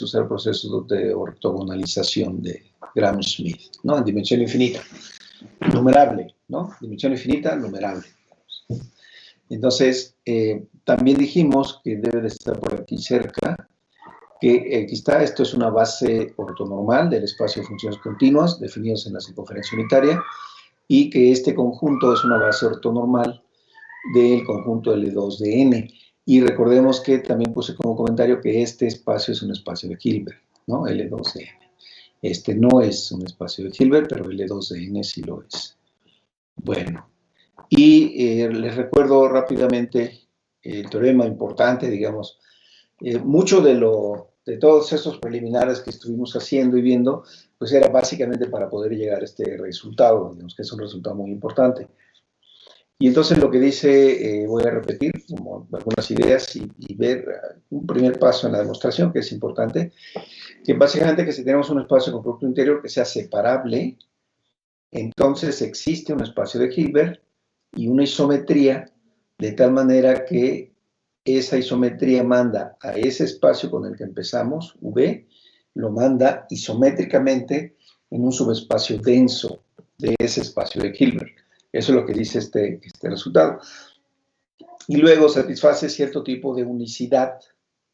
usar procesos de ortogonalización de Gram-Schmidt, ¿no? En dimensión infinita, numerable, ¿no? Dimensión infinita, numerable. Entonces, también dijimos que debe de estar por aquí cerca, que aquí está, esto es una base ortonormal del espacio de funciones continuas definidos en la circunferencia unitaria, y que este conjunto es una base ortonormal del conjunto L2 de N. Y recordemos que también puse como comentario que este espacio es un espacio de Hilbert, ¿no? L2 de N. Este no es un espacio de Hilbert, pero L2 de N sí lo es. Bueno, y les recuerdo rápidamente el teorema importante, digamos, mucho de todos esos preliminares que estuvimos haciendo y viendo, pues era básicamente para poder llegar a este resultado, digamos que es un resultado muy importante. Y entonces lo que dice, voy a repetir como algunas ideas y ver un primer paso en la demostración, que es importante, que básicamente que si tenemos un espacio con producto interior que sea separable, entonces existe un espacio de Hilbert y una isometría, de tal manera que esa isometría manda a ese espacio con el que empezamos, V, lo manda isométricamente en un subespacio denso de ese espacio de Hilbert. Eso es lo que dice este resultado. Y luego satisface cierto tipo de unicidad,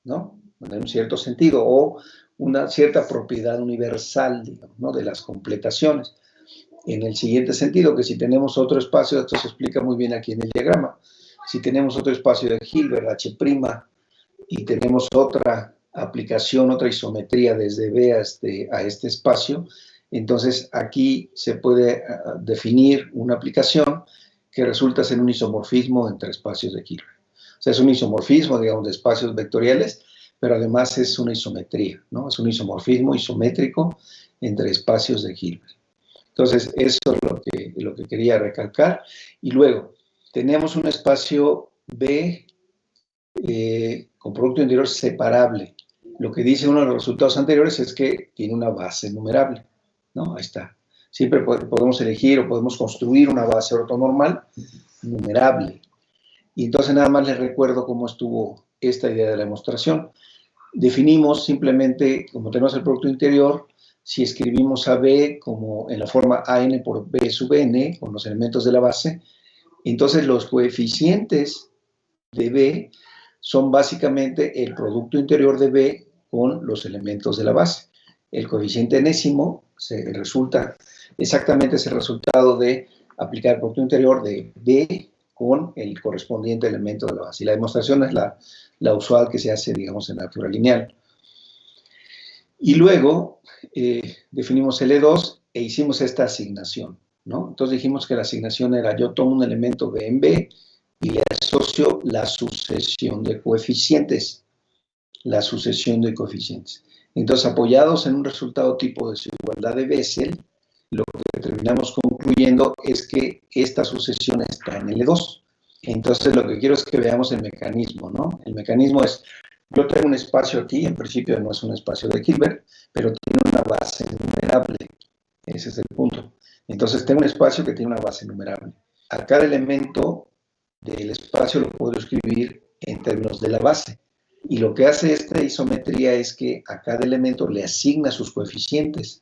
¿no? En un cierto sentido, o una cierta propiedad universal, digamos, ¿no? De las completaciones. En el siguiente sentido, que si tenemos otro espacio, esto se explica muy bien aquí en el diagrama, si tenemos otro espacio de Hilbert, H', y tenemos otra aplicación, otra isometría desde B a este espacio, entonces aquí se puede definir una aplicación que resulta ser un isomorfismo entre espacios de Hilbert. O sea, es un isomorfismo, digamos, de espacios vectoriales, pero además es una isometría, ¿no? Es un isomorfismo isométrico entre espacios de Hilbert. Entonces, eso es lo que quería recalcar. Y luego, tenemos un espacio B con producto interior separable. Lo que dice uno de los resultados anteriores es que tiene una base numerable, ¿no? Ahí está. Siempre podemos elegir o podemos construir una base ortonormal numerable. Y entonces nada más les recuerdo cómo estuvo esta idea de la demostración. Definimos simplemente, como tenemos el producto interior, si escribimos a B como en la forma AN por B sub N, con los elementos de la base, entonces los coeficientes de B son básicamente el producto interior de B con los elementos de la base. El coeficiente enésimo resulta exactamente ese resultado de aplicar el producto interior de B con el correspondiente elemento de la base. Y la demostración es la usual que se hace, digamos, en álgebra lineal. Y luego definimos L2 e hicimos esta asignación, ¿no? Entonces dijimos que la asignación era, yo tomo un elemento B en B y le asocio la sucesión de coeficientes. La sucesión de coeficientes. Entonces, apoyados en un resultado tipo de desigualdad de Bessel, lo que terminamos concluyendo es que esta sucesión está en L2. Entonces, lo que quiero es que veamos el mecanismo, ¿no? El mecanismo es, yo tengo un espacio aquí, en principio no es un espacio de Hilbert, pero tiene una base numerable. Ese es el punto. Entonces, tengo un espacio que tiene una base numerable. A cada elemento del espacio lo puedo escribir en términos de la base. Y lo que hace esta isometría es que a cada elemento le asigna sus coeficientes.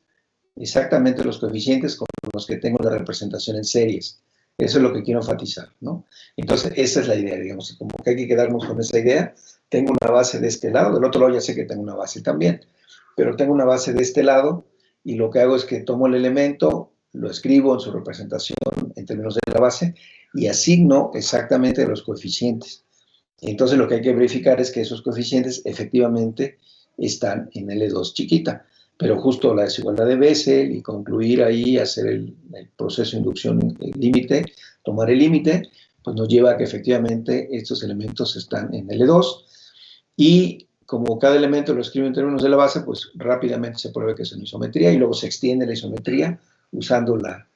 Exactamente los coeficientes con los que tengo la representación en series. Eso es lo que quiero enfatizar, ¿no? Entonces, esa es la idea, digamos, como que hay que quedarnos con esa idea. Tengo una base de este lado, del otro lado ya sé que tengo una base también, pero tengo una base de este lado y lo que hago es que tomo el elemento, lo escribo en su representación en términos de la base y asigno exactamente los coeficientes. Entonces, lo que hay que verificar es que esos coeficientes efectivamente están en L2 chiquita. Pero justo la desigualdad de Bessel y concluir ahí, hacer el proceso de inducción límite, tomar el límite, pues nos lleva a que efectivamente estos elementos están en L2. Y como cada elemento lo escribe en términos de la base, pues rápidamente se prueba que es una isometría y luego se extiende la isometría usando la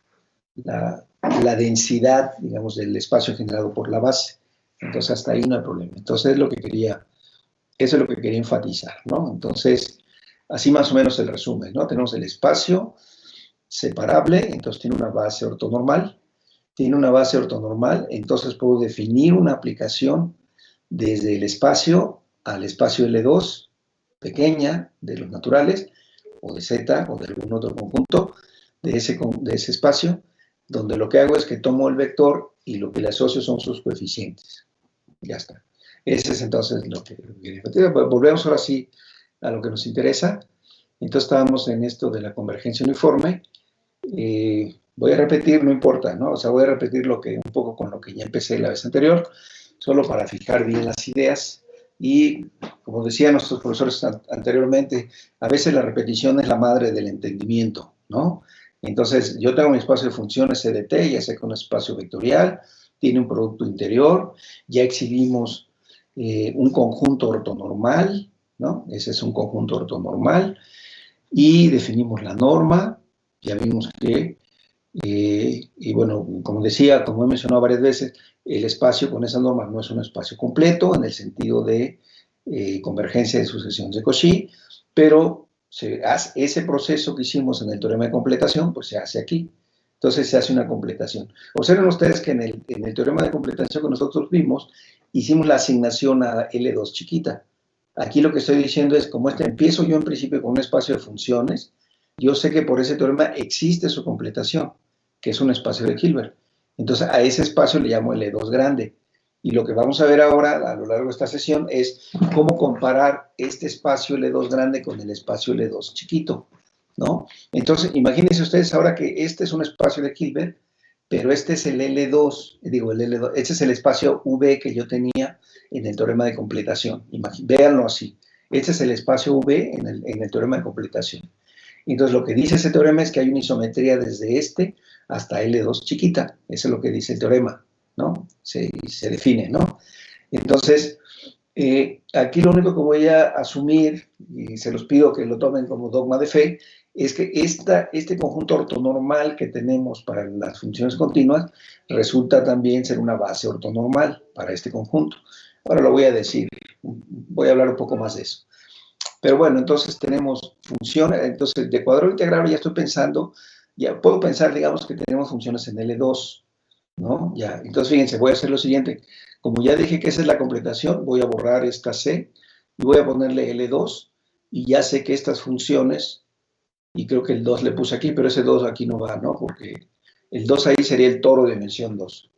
densidad, digamos, del espacio generado por la base. Entonces, hasta ahí no hay problema. Entonces, eso es lo que quería enfatizar, ¿no? Entonces, así más o menos el resumen, ¿no? Tenemos el espacio separable, entonces tiene una base ortonormal. Tiene una base ortonormal, entonces puedo definir una aplicación desde el espacio al espacio L2 pequeña de los naturales, o de Z, o de algún otro conjunto de ese espacio, donde lo que hago es que tomo el vector y lo que le asocio son sus coeficientes. Ya está. Ese es entonces lo que quería. Volvemos ahora sí a lo que nos interesa. Entonces estábamos en esto de la convergencia uniforme. Voy a repetir, no importa, ¿no? O sea, voy a repetir un poco con lo que ya empecé la vez anterior, solo para fijar bien las ideas. Y, como decían nuestros profesores anteriormente, a veces la repetición es la madre del entendimiento, ¿no? Entonces, yo tengo mi espacio de funciones CDT, ya sé que es un espacio vectorial, tiene un producto interior, ya exhibimos un conjunto ortonormal, ¿no? Ese es un conjunto ortonormal, y definimos la norma, ya vimos que, y bueno, como decía, como he mencionado varias veces, el espacio con esa norma no es un espacio completo en el sentido de convergencia de sucesiones de Cauchy, pero ese proceso que hicimos en el teorema de completación, pues se hace aquí. Entonces se hace una completación. Observen ustedes que en el teorema de completación que nosotros vimos, hicimos la asignación a L2 chiquita. Aquí lo que estoy diciendo es, como empiezo yo en principio con un espacio de funciones, yo sé que por ese teorema existe su completación, que es un espacio de Hilbert. Entonces a ese espacio le llamo L2 grande. Y lo que vamos a ver ahora a lo largo de esta sesión es cómo comparar este espacio L2 grande con el espacio L2 chiquito, ¿no? Entonces, imagínense ustedes ahora que este es un espacio de Hilbert, pero este es el L2, digo, el L2, este es el espacio V que yo tenía en el teorema de completación. Véanlo así. Este es el espacio V en el teorema de completación. Entonces, lo que dice ese teorema es que hay una isometría desde este hasta L2 chiquita. Eso es lo que dice el teorema, ¿no? Se define, ¿no? Entonces, aquí lo único que voy a asumir, y se los pido que lo tomen como dogma de fe, es que este conjunto ortonormal que tenemos para las funciones continuas resulta también ser una base ortonormal para este conjunto. Ahora lo voy a decir, voy a hablar un poco más de eso. Pero bueno, entonces tenemos funciones, entonces de cuadrado integral ya estoy pensando, ya puedo pensar, digamos, que tenemos funciones en L2, ¿no? Ya, entonces fíjense, voy a hacer lo siguiente. Como ya dije que esa es la completación, voy a borrar esta C y voy a ponerle L2 y ya sé que estas funciones, y creo que el 2 le puse aquí, pero ese 2 aquí no va, ¿no? Porque el 2 ahí sería el toro de dimensión 2.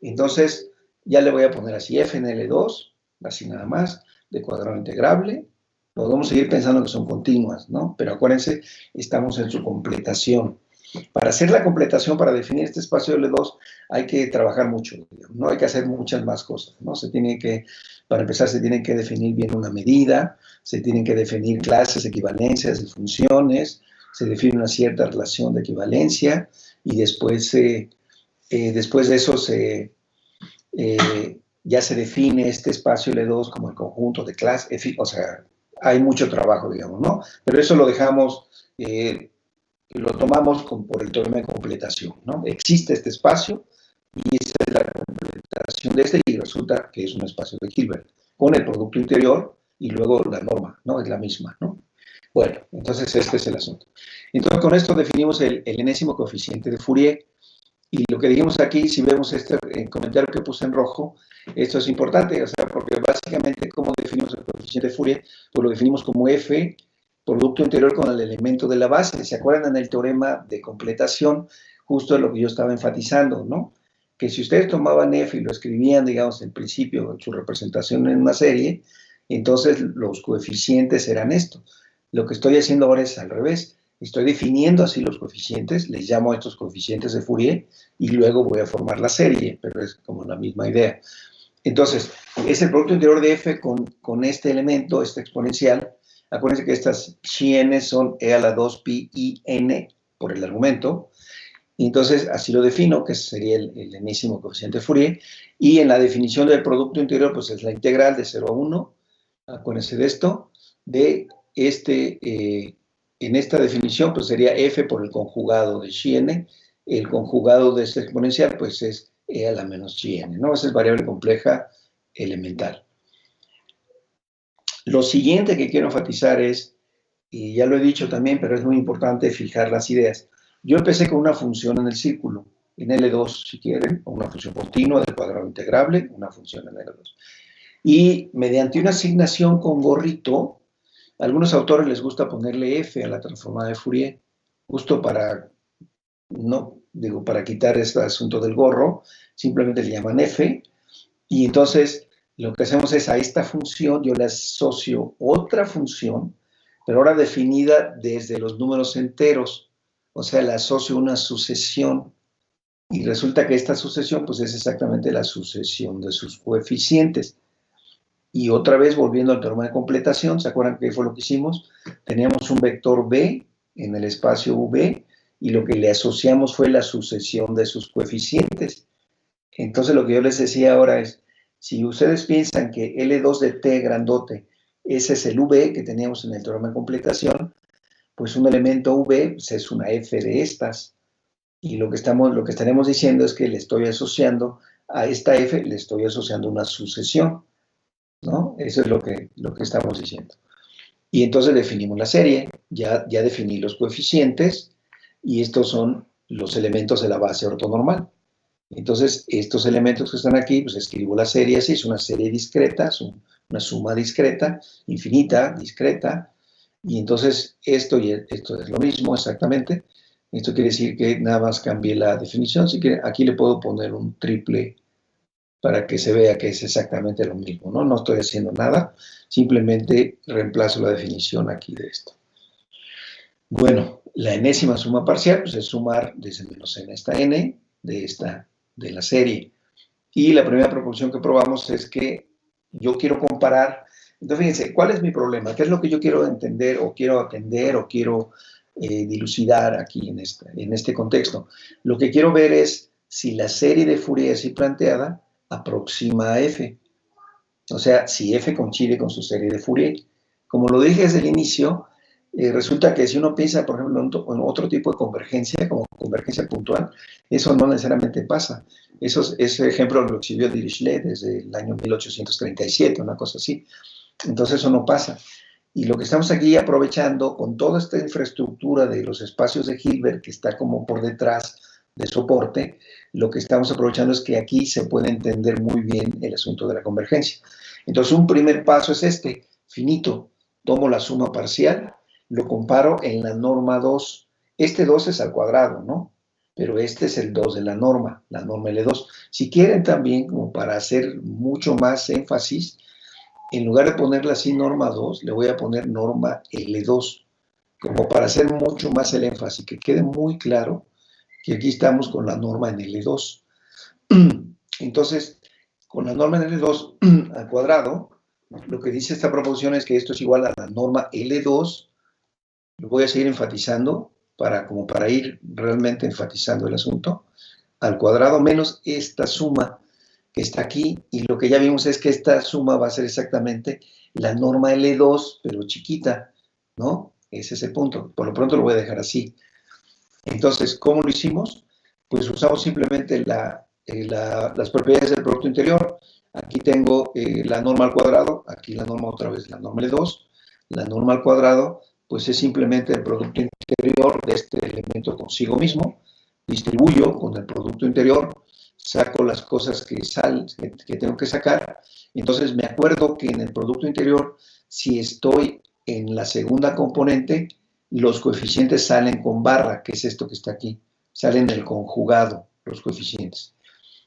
Entonces, ya le voy a poner así f en L2, así nada más, de cuadrado integrable. Podemos seguir pensando que son continuas, ¿no? Pero acuérdense, estamos en su completación. Para hacer la completación, para definir este espacio L2, hay que trabajar mucho, no hay que hacer muchas más cosas, ¿no? Para empezar, se tienen que definir bien una medida, se tienen que definir clases, equivalencias y funciones, se define una cierta relación de equivalencia y después de eso ya se define este espacio L2 como el conjunto de clases, o sea, hay mucho trabajo, digamos, ¿no? Pero eso lo dejamos, lo tomamos por el teorema de completación, ¿no? Existe este espacio y esa es la completación de este y resulta que es un espacio de Hilbert con el producto interior y luego la norma, ¿no? Es la misma, ¿no? Bueno, entonces este es el asunto. Entonces con esto definimos el enésimo coeficiente de Fourier y lo que dijimos aquí, si vemos este comentario que puse en rojo, esto es importante, o sea, porque básicamente ¿cómo definimos el coeficiente de Fourier? Pues lo definimos como F producto interior con el elemento de la base. ¿Se acuerdan en el teorema de completación? Justo lo que yo estaba enfatizando, ¿no? Que si ustedes tomaban F y lo escribían, digamos, en principio, su representación en una serie, entonces los coeficientes eran esto. Lo que estoy haciendo ahora es al revés. Estoy definiendo así los coeficientes, les llamo a estos coeficientes de Fourier, y luego voy a formar la serie, pero es como la misma idea. Entonces, es el producto interior de F con este elemento, este exponencial. Acuérdense que estas n son e a la 2 pi i n por el argumento. Y entonces, así lo defino, que sería el enésimo coeficiente de Fourier. Y en la definición del producto interior, pues es la integral de 0 a 1. Acuérdense de esto. En esta definición, pues sería f por el conjugado de chi n. El conjugado de este exponencial, pues es e a la menos chi n, ¿no? Esa es variable compleja elemental. Lo siguiente que quiero enfatizar es, y ya lo he dicho también, pero es muy importante fijar las ideas. Yo empecé con una función en el círculo, en L2 si quieren, o una función continua del cuadrado integrable, una función en L2. Y mediante una asignación con gorrito, A algunos autores les gusta ponerle F a la transformada de Fourier, justo para, no, digo, para quitar este asunto del gorro, simplemente le llaman F, y entonces lo que hacemos es a esta función yo le asocio otra función, pero ahora definida desde los números enteros, o sea, le asocio una sucesión, y resulta que esta sucesión pues es exactamente la sucesión de sus coeficientes. Y otra vez, volviendo al teorema de completación, ¿se acuerdan qué fue lo que hicimos? Teníamos un vector B en el espacio V y lo que le asociamos fue la sucesión de sus coeficientes. Entonces, lo que yo les decía ahora es, si ustedes piensan que L2 de T grandote, ese es el V que teníamos en el teorema de completación, pues un elemento V pues es una F de estas. Y lo que estaremos diciendo es que le estoy asociando a esta F, le estoy asociando una sucesión, ¿no? Eso es lo que estamos diciendo. Y entonces definimos la serie, ya definí los coeficientes y estos son los elementos de la base ortonormal. Entonces, estos elementos que están aquí, pues escribo la serie así, es una serie discreta, es una suma discreta, infinita, discreta, y entonces esto y esto es lo mismo exactamente. Esto quiere decir que nada más cambié la definición, así que aquí le puedo poner un triple para que se vea que es exactamente lo mismo, ¿no? No estoy haciendo nada, simplemente reemplazo la definición aquí de esto. Bueno, la enésima suma parcial, pues es sumar desde menos n hasta n de la serie. Y la primera proposición que probamos es que yo quiero comparar. Entonces, fíjense, ¿cuál es mi problema? ¿Qué es lo que yo quiero entender o quiero atender o quiero dilucidar aquí en este contexto? Lo que quiero ver es si la serie de Fourier así planteada aproxima a F. O sea, si F coincide con su serie de Fourier. Como lo dije desde el inicio, resulta que si uno piensa, por ejemplo, en otro tipo de convergencia, como convergencia puntual, eso no necesariamente pasa. Ese ejemplo lo exhibió Dirichlet desde el año 1837, una cosa así. Entonces eso no pasa. Y lo que estamos aquí aprovechando con toda esta infraestructura de los espacios de Hilbert, que está como por detrás de soporte, lo que estamos aprovechando es que aquí se puede entender muy bien el asunto de la convergencia. Entonces un primer paso es este, finito, tomo la suma parcial, lo comparo en la norma 2. Este 2 es al cuadrado, ¿no? Pero este es el 2 de la norma L2. Si quieren también, como para hacer mucho más énfasis, en lugar de ponerla así norma 2, le voy a poner norma L2, como para hacer mucho más el énfasis, que quede muy claro que aquí estamos con la norma en L2. Entonces, con la norma en L2 al cuadrado, lo que dice esta proposición es que esto es igual a la norma L2, lo voy a seguir enfatizando, como para ir realmente enfatizando el asunto, al cuadrado menos esta suma que está aquí, y lo que ya vimos es que esta suma va a ser exactamente la norma L2, pero chiquita, ¿no? Ese es el punto. Por lo pronto lo voy a dejar así. Entonces, ¿cómo lo hicimos? Pues usamos simplemente las propiedades del producto interior. Aquí tengo la norma al cuadrado, aquí la norma otra vez, la norma L2. La norma al cuadrado, pues es simplemente el producto interior de este elemento consigo mismo. Distribuyo con el producto interior, saco las cosas que tengo que sacar. Entonces me acuerdo que en el producto interior, si estoy en la segunda componente, los coeficientes salen con barra, que es esto que está aquí. Salen del conjugado, los coeficientes.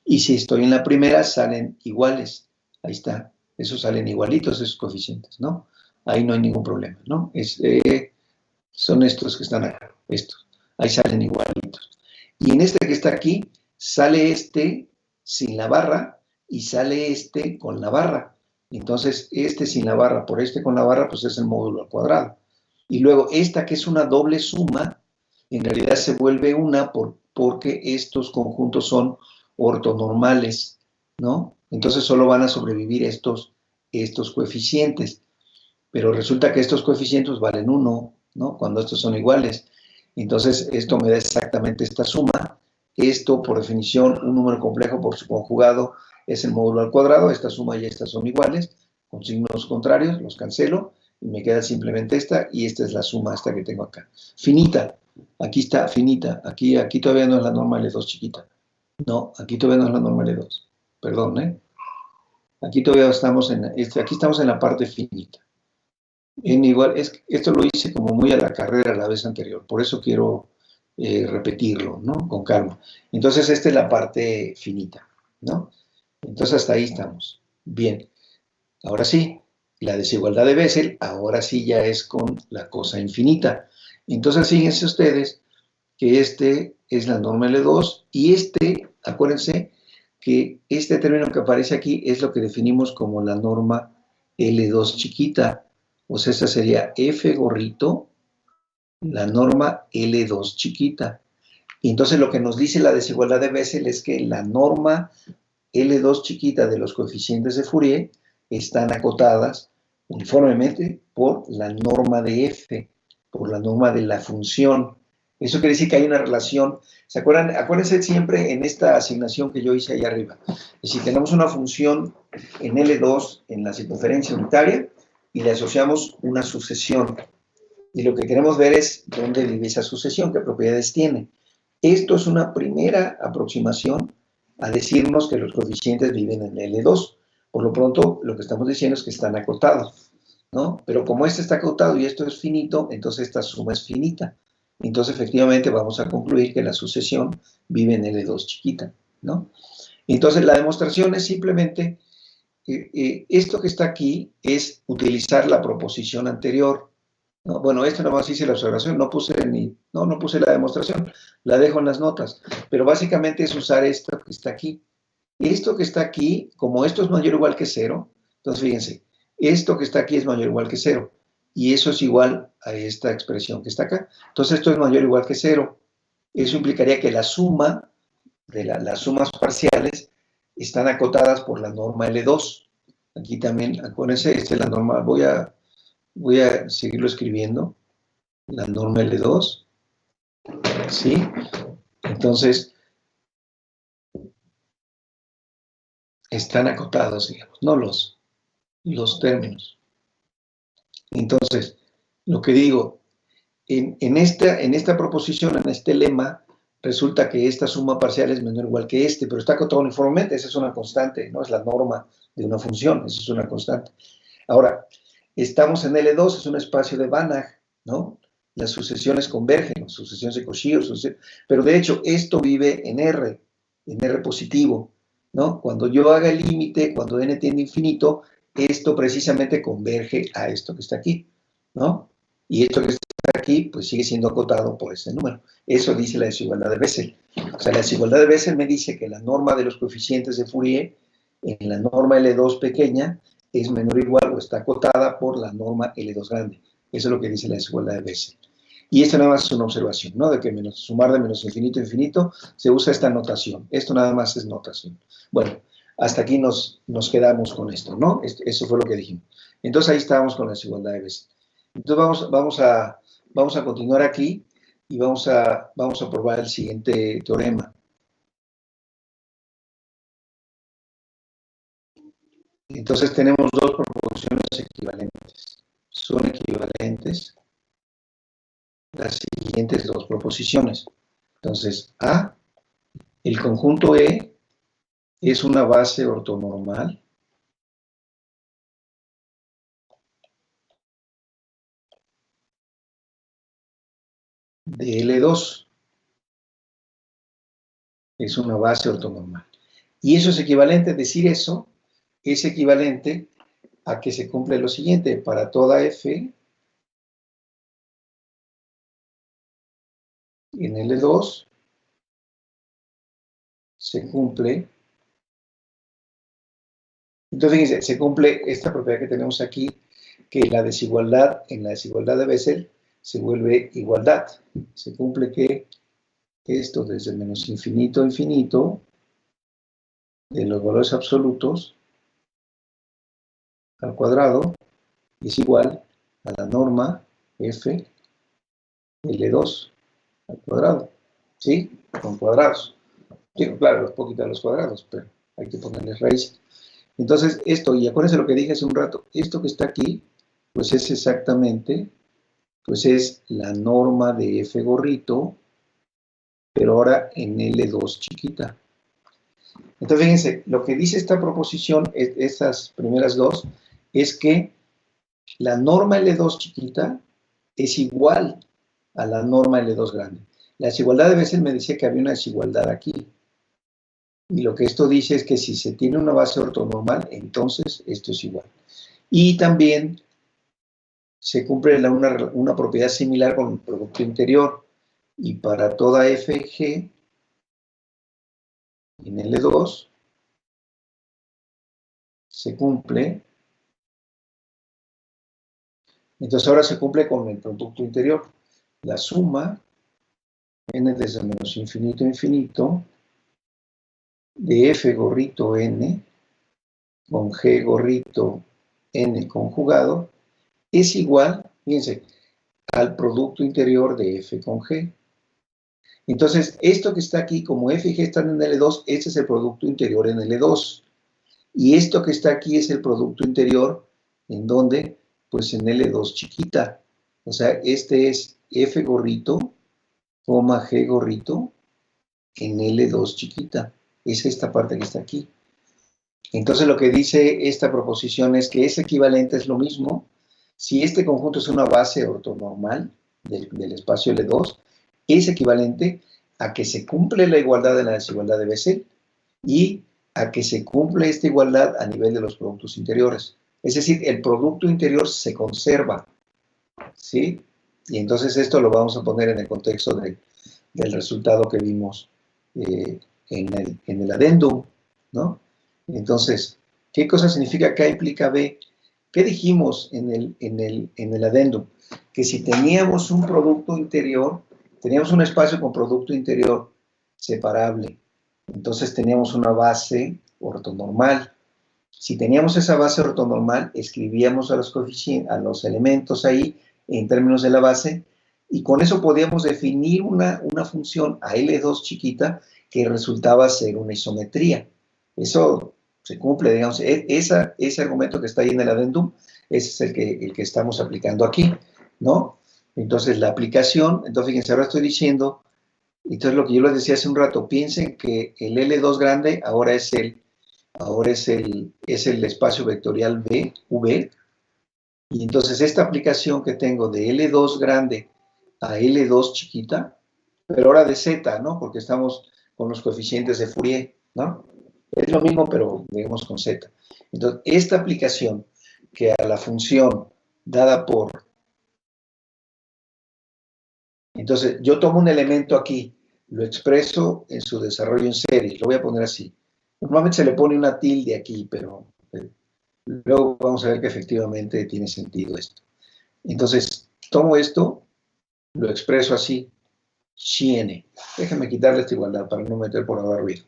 Y si estoy en la primera, salen iguales. Ahí está. Esos salen igualitos, esos coeficientes, ¿no? Ahí no hay ningún problema, ¿no? Son estos que están acá, estos. Ahí salen igualitos. Y en este que está aquí, sale este sin la barra y sale este con la barra. Entonces, este sin la barra por este con la barra, pues es el módulo al cuadrado. Y luego esta que es una doble suma, en realidad se vuelve una porque estos conjuntos son ortonormales, ¿no? Entonces solo van a sobrevivir estos coeficientes. Pero resulta que estos coeficientes valen 1, ¿no? Cuando estos son iguales. Entonces esto me da exactamente esta suma. Esto, por definición, un número complejo por su conjugado es el módulo al cuadrado. Esta suma y estas son iguales, con signos contrarios, los cancelo y me queda simplemente esta, y esta es la suma esta que tengo acá. Finita, aquí está, finita, aquí todavía no es la norma L2 chiquita. No, aquí todavía no es la norma L2. Perdón, ¿eh? Aquí todavía estamos aquí estamos en la parte finita. En igual, esto lo hice como muy a la carrera la vez anterior, por eso quiero repetirlo, ¿no? Con calma. Entonces, esta es la parte finita, ¿no? Entonces, hasta ahí estamos. Bien, ahora sí, la desigualdad de Bessel, ahora sí ya es con la cosa infinita. Entonces, fíjense ustedes que este es la norma L2 y acuérdense que este término que aparece aquí es lo que definimos como la norma L2 chiquita. O sea, esta sería F gorrito, la norma L2 chiquita. Y entonces lo que nos dice la desigualdad de Bessel es que la norma L2 chiquita de los coeficientes de Fourier están acotadas uniformemente por la norma de F, por la norma de la función. Eso quiere decir que hay una relación. ¿Se acuerdan? Acuérdense siempre en esta asignación que yo hice allá arriba. Es decir, tenemos una función en L2 en la circunferencia unitaria y le asociamos una sucesión. Y lo que queremos ver es dónde vive esa sucesión, qué propiedades tiene. Esto es una primera aproximación a decirnos que los coeficientes viven en L2. Por lo pronto, lo que estamos diciendo es que están acotados, ¿no? Pero como este está acotado y esto es finito, entonces esta suma es finita. Entonces, efectivamente, vamos a concluir que la sucesión vive en L2 chiquita, ¿no? Entonces, la demostración es simplemente, esto que está aquí es utilizar la proposición anterior. No, bueno, esto nomás hice la observación, no puse la demostración, la dejo en las notas, pero básicamente es usar esto que está aquí. Esto que está aquí, como esto es mayor o igual que 0, entonces fíjense, esto que está aquí es mayor o igual que 0, y eso es igual a esta expresión que está acá. Entonces esto es mayor o igual que 0. Eso implicaría que la suma de las sumas parciales están acotadas por la norma L2. Aquí también, acuérdense, esta es la norma, voy a seguirlo escribiendo, la norma L2, ¿sí? Entonces, están acotados, digamos, no los términos. Entonces, lo que digo, en esta proposición, en este lema, resulta que esta suma parcial es menor o igual que pero está acotado uniformemente, esa es una constante, ¿no? Es la norma de una función, esa es una constante. Ahora, estamos en L2, es un espacio de Banach, ¿no? Las sucesiones convergen, sucesiones de Cauchy, pero de hecho esto vive en R positivo, ¿no? Cuando yo haga el límite, cuando n tiende a infinito, esto precisamente converge a esto que está aquí, ¿no? Y esto que está aquí, pues sigue siendo acotado por ese número. Eso dice la desigualdad de Bessel. O sea, la desigualdad de Bessel me dice que la norma de los coeficientes de Fourier en la norma L2 pequeña es menor o igual o está acotada por la norma L2 grande. Eso es lo que dice la desigualdad de Bessel. Y esto nada más es una observación, ¿no? De que sumar de menos infinito a infinito se usa esta notación. Esto nada más es notación. Bueno, hasta aquí nos quedamos con esto, ¿no? Eso fue lo que dijimos. Entonces ahí estábamos con la desigualdad de Bessel. Entonces vamos a continuar aquí y vamos a probar el siguiente teorema. Entonces tenemos dos proporciones equivalentes. Son equivalentes las siguientes dos proposiciones. Entonces, A, el conjunto E es una base ortonormal de L2. Es una base ortonormal. Y eso es equivalente, decir eso es equivalente a que se cumple lo siguiente. Para toda F en L2 se cumple. Entonces, fíjense, se cumple esta propiedad que tenemos aquí, que en la desigualdad de Bessel se vuelve igualdad. Se cumple que esto desde menos infinito a infinito de los valores absolutos al cuadrado es igual a la norma F L2 al cuadrado. ¿Sí? Con cuadrados. Digo, claro, los puedo quitar los cuadrados, pero hay que ponerles raíz. Entonces, esto, y acuérdense lo que dije hace un rato, esto que está aquí, pues es exactamente, pues es la norma de F gorrito, pero ahora en L2 chiquita. Entonces, fíjense, lo que dice esta proposición, estas primeras dos, es que la norma L2 chiquita es igual a la norma L2 grande. La desigualdad de Bessel me decía que había una desigualdad aquí. Y lo que esto dice es que si se tiene una base ortonormal, entonces esto es igual. Y también se cumple una propiedad similar con el producto interior. Y para toda FG en L2 se cumple. Entonces ahora se cumple con el producto interior. La suma n desde menos infinito a infinito de f gorrito n con g gorrito n conjugado es igual, fíjense, al producto interior de f con g. Entonces, esto que está aquí, como f y g están en L2, este es el producto interior en L2. Y esto que está aquí es el producto interior, ¿en dónde? Pues en L2 chiquita. O sea, este es f gorrito, coma g gorrito, en L2 chiquita. Es esta parte que está aquí. Entonces, lo que dice esta proposición es que ese equivalente es lo mismo. Si este conjunto es una base ortonormal del espacio L2, es equivalente a que se cumple la igualdad de la desigualdad de Bessel y a que se cumple esta igualdad a nivel de los productos interiores. Es decir, el producto interior se conserva, ¿sí? Y entonces esto lo vamos a poner en el contexto del resultado que vimos en el adendum, ¿no? Entonces, ¿qué cosa significa K implica B? ¿Qué dijimos en el adendum? Que si teníamos un producto interior, teníamos un espacio con producto interior separable, entonces teníamos una base ortonormal. Si teníamos esa base ortonormal, escribíamos a los coeficientes, a los elementos ahí en términos de la base, y con eso podíamos definir una función a L2 chiquita que resultaba ser una isometría. Eso se cumple, digamos, ese argumento que está ahí en el adendum, ese es el que estamos aplicando aquí, ¿no? Entonces, la aplicación, entonces fíjense, ahora estoy diciendo, entonces lo que yo les decía hace un rato, piensen que el L2 grande ahora es el espacio vectorial V, y entonces esta aplicación que tengo de L2 grande a L2 chiquita, pero ahora de Z, ¿no? Porque estamos con los coeficientes de Fourier, ¿no? Es lo mismo, pero digamos con Z. Entonces, esta aplicación que a la función dada por... Entonces, yo tomo un elemento aquí, lo expreso en su desarrollo en serie, lo voy a poner así. Normalmente se le pone una tilde aquí, pero luego vamos a ver que efectivamente tiene sentido esto. Entonces, tomo esto, lo expreso así, n. Déjenme quitarle esta igualdad para no meter por ahora ruido.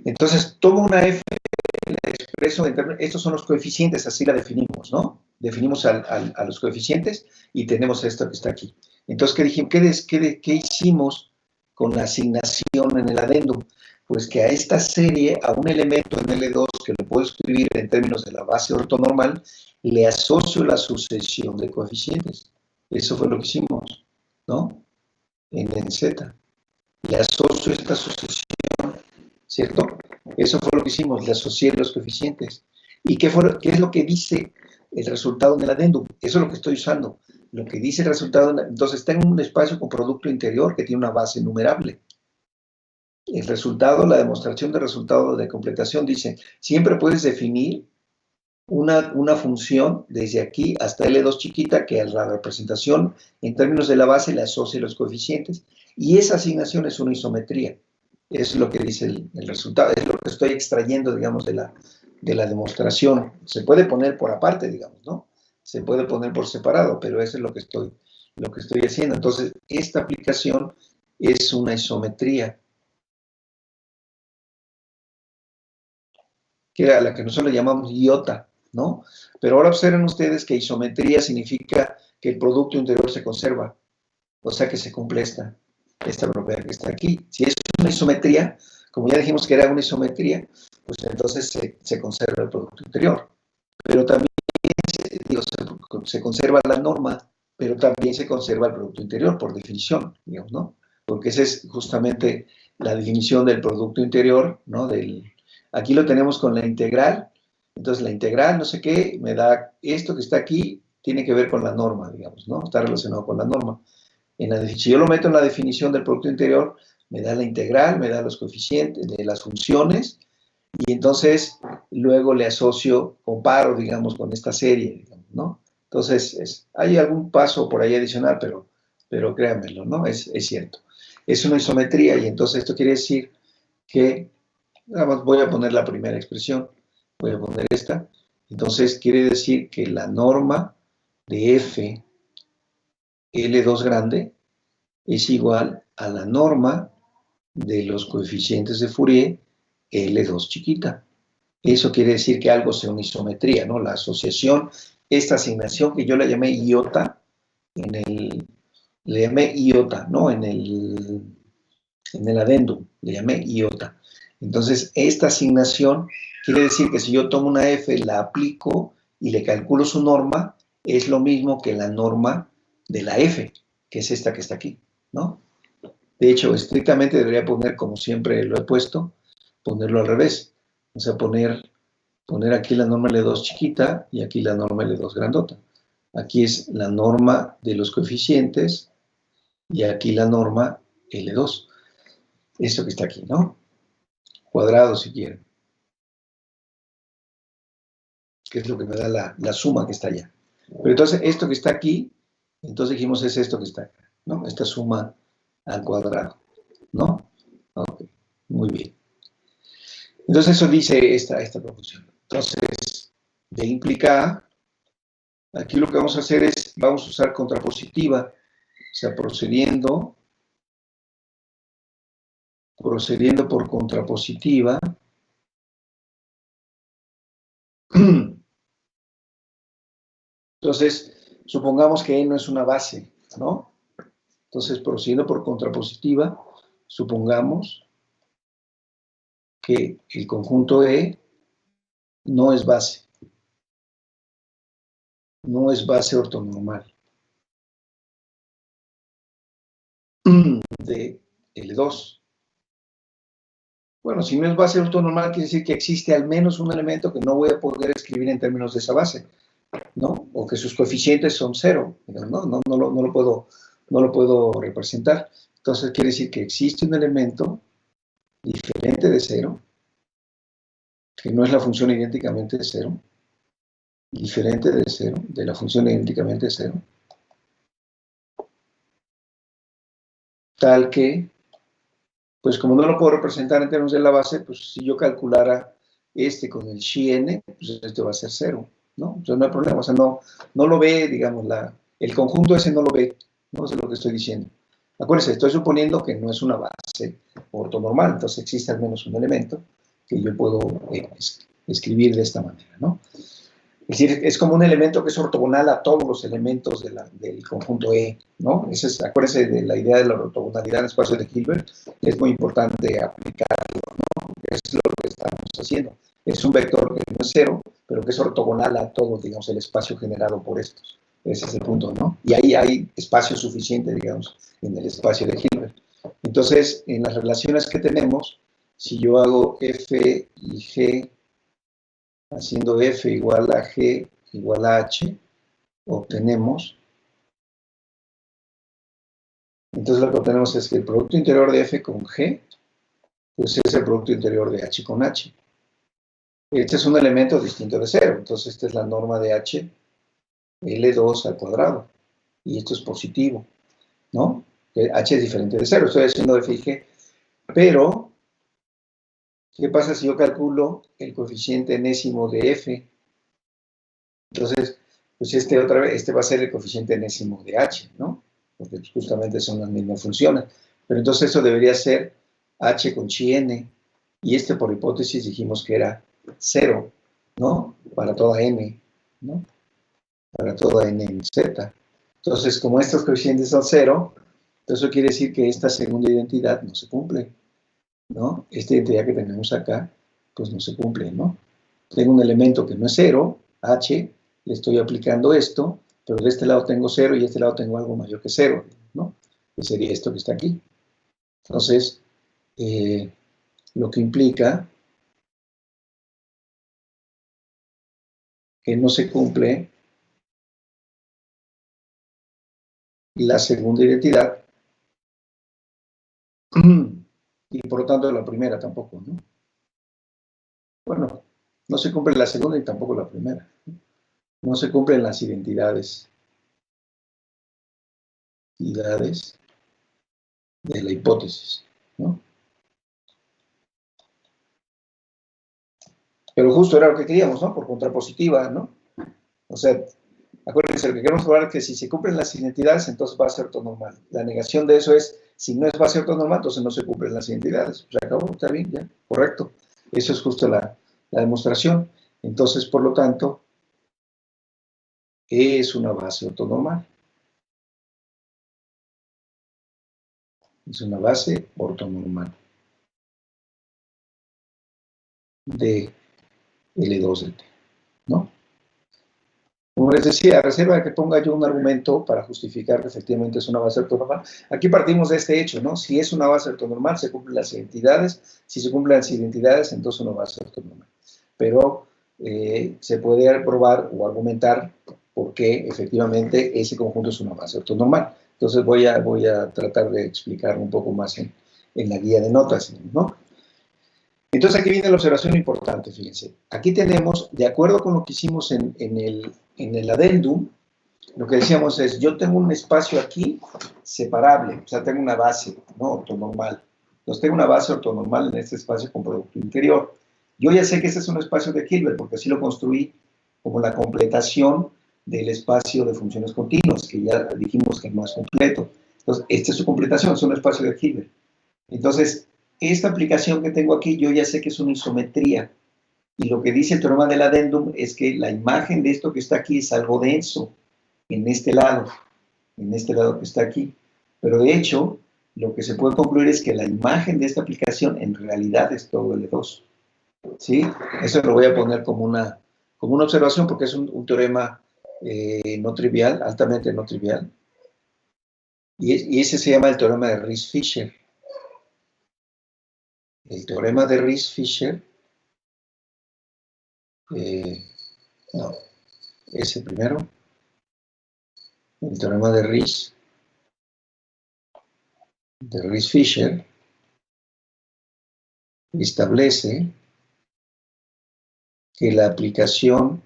Entonces, tomo una f, la expreso en términos, estos son los coeficientes, así la definimos, ¿no? Definimos a los coeficientes y tenemos esto que está aquí. Entonces, ¿qué dijimos? ¿Qué hicimos con la asignación en el adendum? Pues que a esta serie, a un elemento en L2 que lo puedo escribir en términos de la base ortonormal, le asocio la sucesión de coeficientes. Eso fue lo que hicimos, ¿no? En Z. Le asocio esta sucesión, ¿cierto? Eso fue lo que hicimos, le asocié los coeficientes. ¿Y qué es lo que dice el resultado en el adendum? Eso es lo que estoy usando. Lo que dice el resultado, entonces tengo un espacio con producto interior que tiene una base numerable. El resultado, la demostración de resultado de completación dice, siempre puedes definir una función desde aquí hasta L2 chiquita que a la representación en términos de la base le asocie los coeficientes y esa asignación es una isometría. Es lo que dice el resultado, es lo que estoy extrayendo, digamos, de la demostración. Se puede poner por aparte, digamos, ¿no? Se puede poner por separado, pero eso es lo que estoy haciendo. Entonces, esta aplicación es una isometría, que era la que nosotros le llamamos iota, ¿no? Pero ahora observen ustedes que isometría significa que el producto interior se conserva, o sea que se cumple esta propiedad que está aquí. Si es una isometría, como ya dijimos que era una isometría, pues entonces se conserva el producto interior. Pero también se conserva la norma, pero también se conserva el producto interior, por definición, digamos, ¿no? Porque esa es justamente la definición del producto interior, ¿no? Aquí lo tenemos con la integral, Entonces la integral, no sé qué, me da esto que está aquí, tiene que ver con la norma, digamos, ¿no? Está relacionado con la norma. Si yo lo meto en la definición del producto interior, me da la integral, me da los coeficientes de las funciones, y entonces luego le asocio, comparo, digamos, con esta serie, digamos, ¿no? Entonces, hay algún paso por ahí adicional, pero créanmelo, ¿no? Es cierto. Es una isometría, y entonces esto quiere decir que, nada más voy a poner la primera expresión, voy a poner esta, entonces quiere decir que la norma de f L2 grande es igual a la norma de los coeficientes de Fourier L2 chiquita. Eso quiere decir que algo sea una isometría, ¿no? La asociación, esta asignación que yo le llamé iota, le llamé iota, ¿no? En el adendum, le llamé iota. Entonces, esta asignación quiere decir que si yo tomo una f, la aplico y le calculo su norma, es lo mismo que la norma de la f, que es esta que está aquí, ¿no? De hecho, estrictamente debería poner, como siempre lo he puesto, ponerlo al revés. O sea, poner aquí la norma L2 chiquita y aquí la norma L2 grandota. Aquí es la norma de los coeficientes y aquí la norma L2. Esto que está aquí, ¿no? Cuadrado, si quieren. Que es lo que me da la suma que está allá. Pero entonces, esto que está aquí, entonces dijimos es esto que está acá, ¿no? Esta suma al cuadrado, ¿no? Ok, muy bien. Entonces, eso dice esta proporción. Entonces, de implica, aquí lo que vamos a hacer es, vamos a usar contrapositiva, o sea, procediendo por contrapositiva. Entonces, supongamos que E no es una base, ¿no? Entonces, procediendo por contrapositiva, supongamos que el conjunto E no es base, no es base ortonormal de L2. Bueno, si no es base ortonormal, quiere decir que existe al menos un elemento que no voy a poder escribir en términos de esa base, ¿no? O que sus coeficientes son cero, no lo puedo representar. Entonces quiere decir que existe un elemento diferente de cero, que no es la función idénticamente de cero, diferente de cero, de la función idénticamente de cero, tal que, pues como no lo puedo representar en términos de la base, pues si yo calculara este con el xi n, pues este va a ser cero, ¿no? O sea, no hay problema, o sea, no lo ve, digamos, el conjunto ese no lo ve, no sé lo que estoy diciendo. Acuérdense, estoy suponiendo que no es una base ortonormal, entonces existe al menos un elemento que yo puedo escribir de esta manera, ¿no? Es decir, es como un elemento que es ortogonal a todos los elementos del conjunto E, ¿no? Acuérdense de la idea de la ortogonalidad en espacios de Hilbert, es muy importante aplicarlo, ¿no? Es lo que estamos haciendo. Es un vector que no es cero, pero que es ortogonal a todo, digamos, el espacio generado por estos. Ese es el punto, ¿no? Y ahí hay espacio suficiente, digamos, en el espacio de Hilbert. Entonces, en las relaciones que tenemos, si yo hago F y G haciendo F igual a G igual a H, obtenemos, entonces lo que obtenemos es que el producto interior de F con G, pues es el producto interior de H con H. Este es un elemento distinto de cero, entonces esta es la norma de H, L2 al cuadrado, y esto es positivo, ¿no? H es diferente de cero, estoy haciendo F y G, pero, ¿qué pasa si yo calculo el coeficiente enésimo de F? Entonces, pues este va a ser el coeficiente enésimo de H, ¿no? Porque justamente son las mismas funciones. Pero entonces eso debería ser H con chi n, y este por hipótesis dijimos que era 0, ¿no? Para toda n, ¿no? Para toda n en z. Entonces, como estos coeficientes son 0, entonces eso quiere decir que esta segunda identidad no se cumple, ¿no? Esta identidad que tenemos acá, pues no se cumple, ¿no? Tengo un elemento que no es 0, h, le estoy aplicando esto, pero de este lado tengo 0 y de este lado tengo algo mayor que 0, ¿no? Que sería esto que está aquí. Entonces, lo que implica que no se cumple la segunda identidad y por lo tanto la primera tampoco, ¿no? Bueno, no se cumple la segunda y tampoco la primera. No se cumplen las identidades de la hipótesis, ¿no? Pero justo era lo que queríamos, ¿no? Por contrapositiva, ¿no? O sea, acuérdense, lo que queremos probar es que si se cumplen las identidades, entonces va a ser ortonormal. La negación de eso es, si no es va a ser ortonormal, entonces no se cumplen las identidades. Se acabó, está bien, ya, correcto. Eso es justo la demostración. Entonces, por lo tanto, es una base ortonormal. Es una base ortonormal de L2 de T, ¿no? Como les decía, a reserva de que ponga yo un argumento para justificar que efectivamente es una base ortonormal. Aquí partimos de este hecho, ¿no? Si es una base ortonormal, se cumplen las identidades. Si se cumplen las identidades, entonces una base ortonormal. Pero se puede probar o argumentar por qué efectivamente ese conjunto es una base ortonormal. Entonces voy a tratar de explicar un poco más en la guía de notas, ¿no? Entonces aquí viene la observación importante, fíjense. Aquí tenemos, de acuerdo con lo que hicimos en el adendum, lo que decíamos es, yo tengo un espacio aquí separable, o sea, tengo una base, ¿no? Ortonormal. Entonces tengo una base ortonormal en este espacio con producto interior. Yo ya sé que este es un espacio de Hilbert, porque así lo construí como la completación del espacio de funciones continuas, que ya dijimos que no es completo. Entonces, esta es su completación, es un espacio de Hilbert. Entonces, esta aplicación que tengo aquí, yo ya sé que es una isometría. Y lo que dice el teorema del adendum es que la imagen de esto que está aquí es algo denso en este lado que está aquí. Pero de hecho, lo que se puede concluir es que la imagen de esta aplicación en realidad es todo L2. ¿Sí? Eso lo voy a poner como una observación porque es un teorema no trivial, altamente no trivial. Y ese se llama el teorema de Riesz-Fischer. El teorema de Riesz-Fischer, no, ese primero, el teorema de Riesz-Fischer, establece que la aplicación,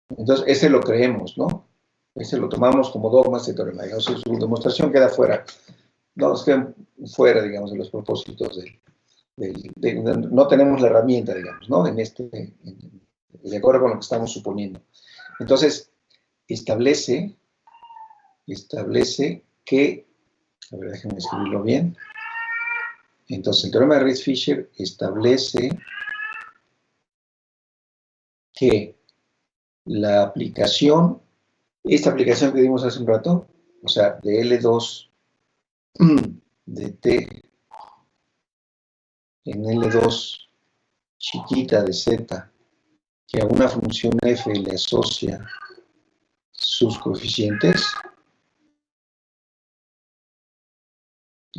entonces ese lo creemos, ¿no? Ese lo tomamos como dogma, este teorema, digamos, su demostración queda fuera, no, queda fuera, digamos, de los propósitos no tenemos la herramienta, digamos, ¿no? De acuerdo con lo que estamos suponiendo. Entonces, establece que, a ver, déjenme escribirlo bien. Entonces, el teorema de Riesz-Fischer establece que la aplicación, esta aplicación que dimos hace un rato, o sea, de L2 de T en L2 chiquita de Z, que a una función f le asocia sus coeficientes,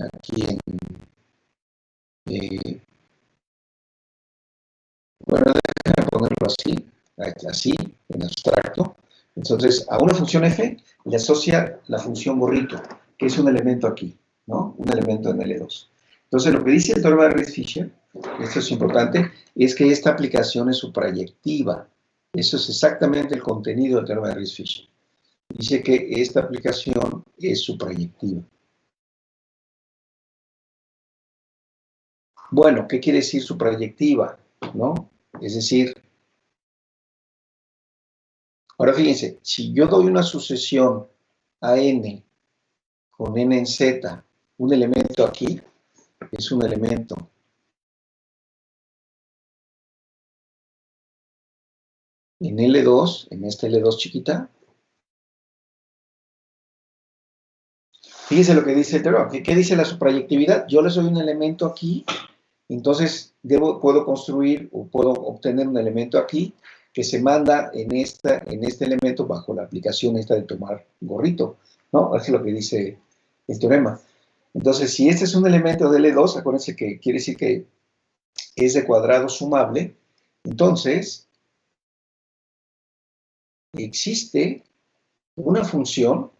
aquí bueno, déjame ponerlo así, en abstracto. Entonces, a una función f le asocia la función gorrito, que es un elemento aquí, ¿no? Un elemento en L2. Entonces, lo que dice el teorema de Riesz-Fischer, esto es importante, es que esta aplicación es suprayectiva. Eso es exactamente el contenido del teorema de Riesz-Fischer. Dice que esta aplicación es suprayectiva. Bueno, ¿qué quiere decir suprayectiva? ¿No? Es decir, ahora fíjense, si yo doy una sucesión a n con n en z, un elemento aquí es un elemento en L2, en esta L2 chiquita. Fíjense lo que dice el teorema. ¿Qué dice la suprayectividad? Yo les doy un elemento aquí, entonces puedo construir o puedo obtener un elemento aquí que se manda en este elemento bajo la aplicación esta de tomar gorrito, ¿no? Es lo que dice el teorema. Entonces, si este es un elemento de L2, acuérdense que quiere decir que es de cuadrado sumable, entonces existe una función,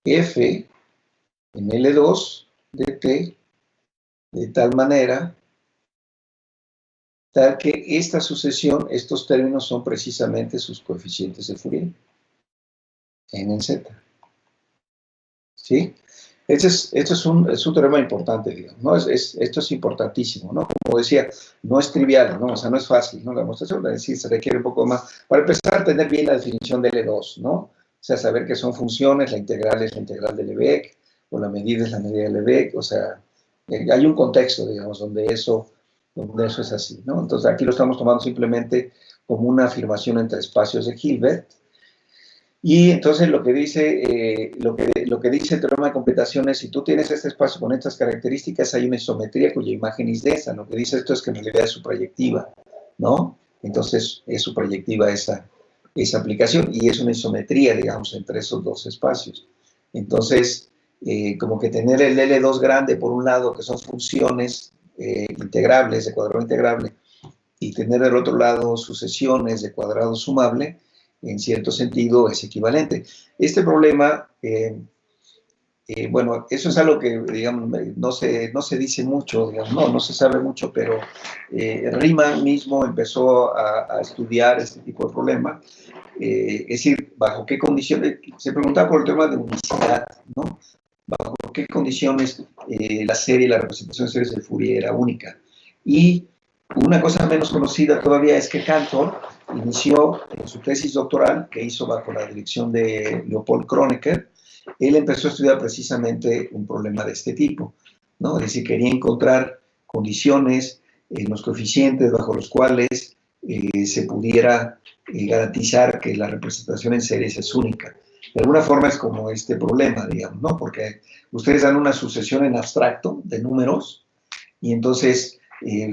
f en L2 de t, de tal manera tal que esta sucesión, estos términos son precisamente sus coeficientes de Fourier en Z. ¿Sí? Esto es un teorema importante, digamos, ¿no? Esto es importantísimo, ¿no? Como decía, no es trivial, ¿no? O sea, no es fácil, ¿no? La demostración de decir se requiere un poco más. Para empezar, tener bien la definición de L2, ¿no? O sea, saber que son funciones, la integral es la integral de Lebesgue, o la medida es la medida de Lebesgue, o sea, hay un contexto, digamos, donde eso es así, ¿no? Entonces, aquí lo estamos tomando simplemente como una afirmación entre espacios de Hilbert. Y entonces lo que dice el teorema de completación es, si tú tienes este espacio con estas características, hay una isometría cuya imagen es de esa. Lo que dice esto es que en realidad es su proyectiva, ¿no? Entonces es su proyectiva esa aplicación y es una isometría, digamos, entre esos dos espacios. Entonces, como que tener el L2 grande, por un lado, que son funciones integrables, de cuadrado integrable, y tener del otro lado sucesiones de cuadrado sumable, en cierto sentido es equivalente. Este problema, bueno, eso es algo que, digamos, no se dice mucho, digamos, no se sabe mucho, pero Riemann mismo empezó a estudiar este tipo de problema, es decir, bajo qué condiciones, se preguntaba por el tema de unicidad, ¿no? Bajo qué condiciones la serie, la representación de series de Fourier era única. Y una cosa menos conocida todavía es que Cantor inició en su tesis doctoral, que hizo bajo la dirección de Leopold Kronecker, él empezó a estudiar precisamente un problema de este tipo, ¿no? Es decir, quería encontrar condiciones en los coeficientes bajo los cuales se pudiera garantizar que la representación en series es única. De alguna forma es como este problema, digamos, ¿no? Porque ustedes dan una sucesión en abstracto de números y entonces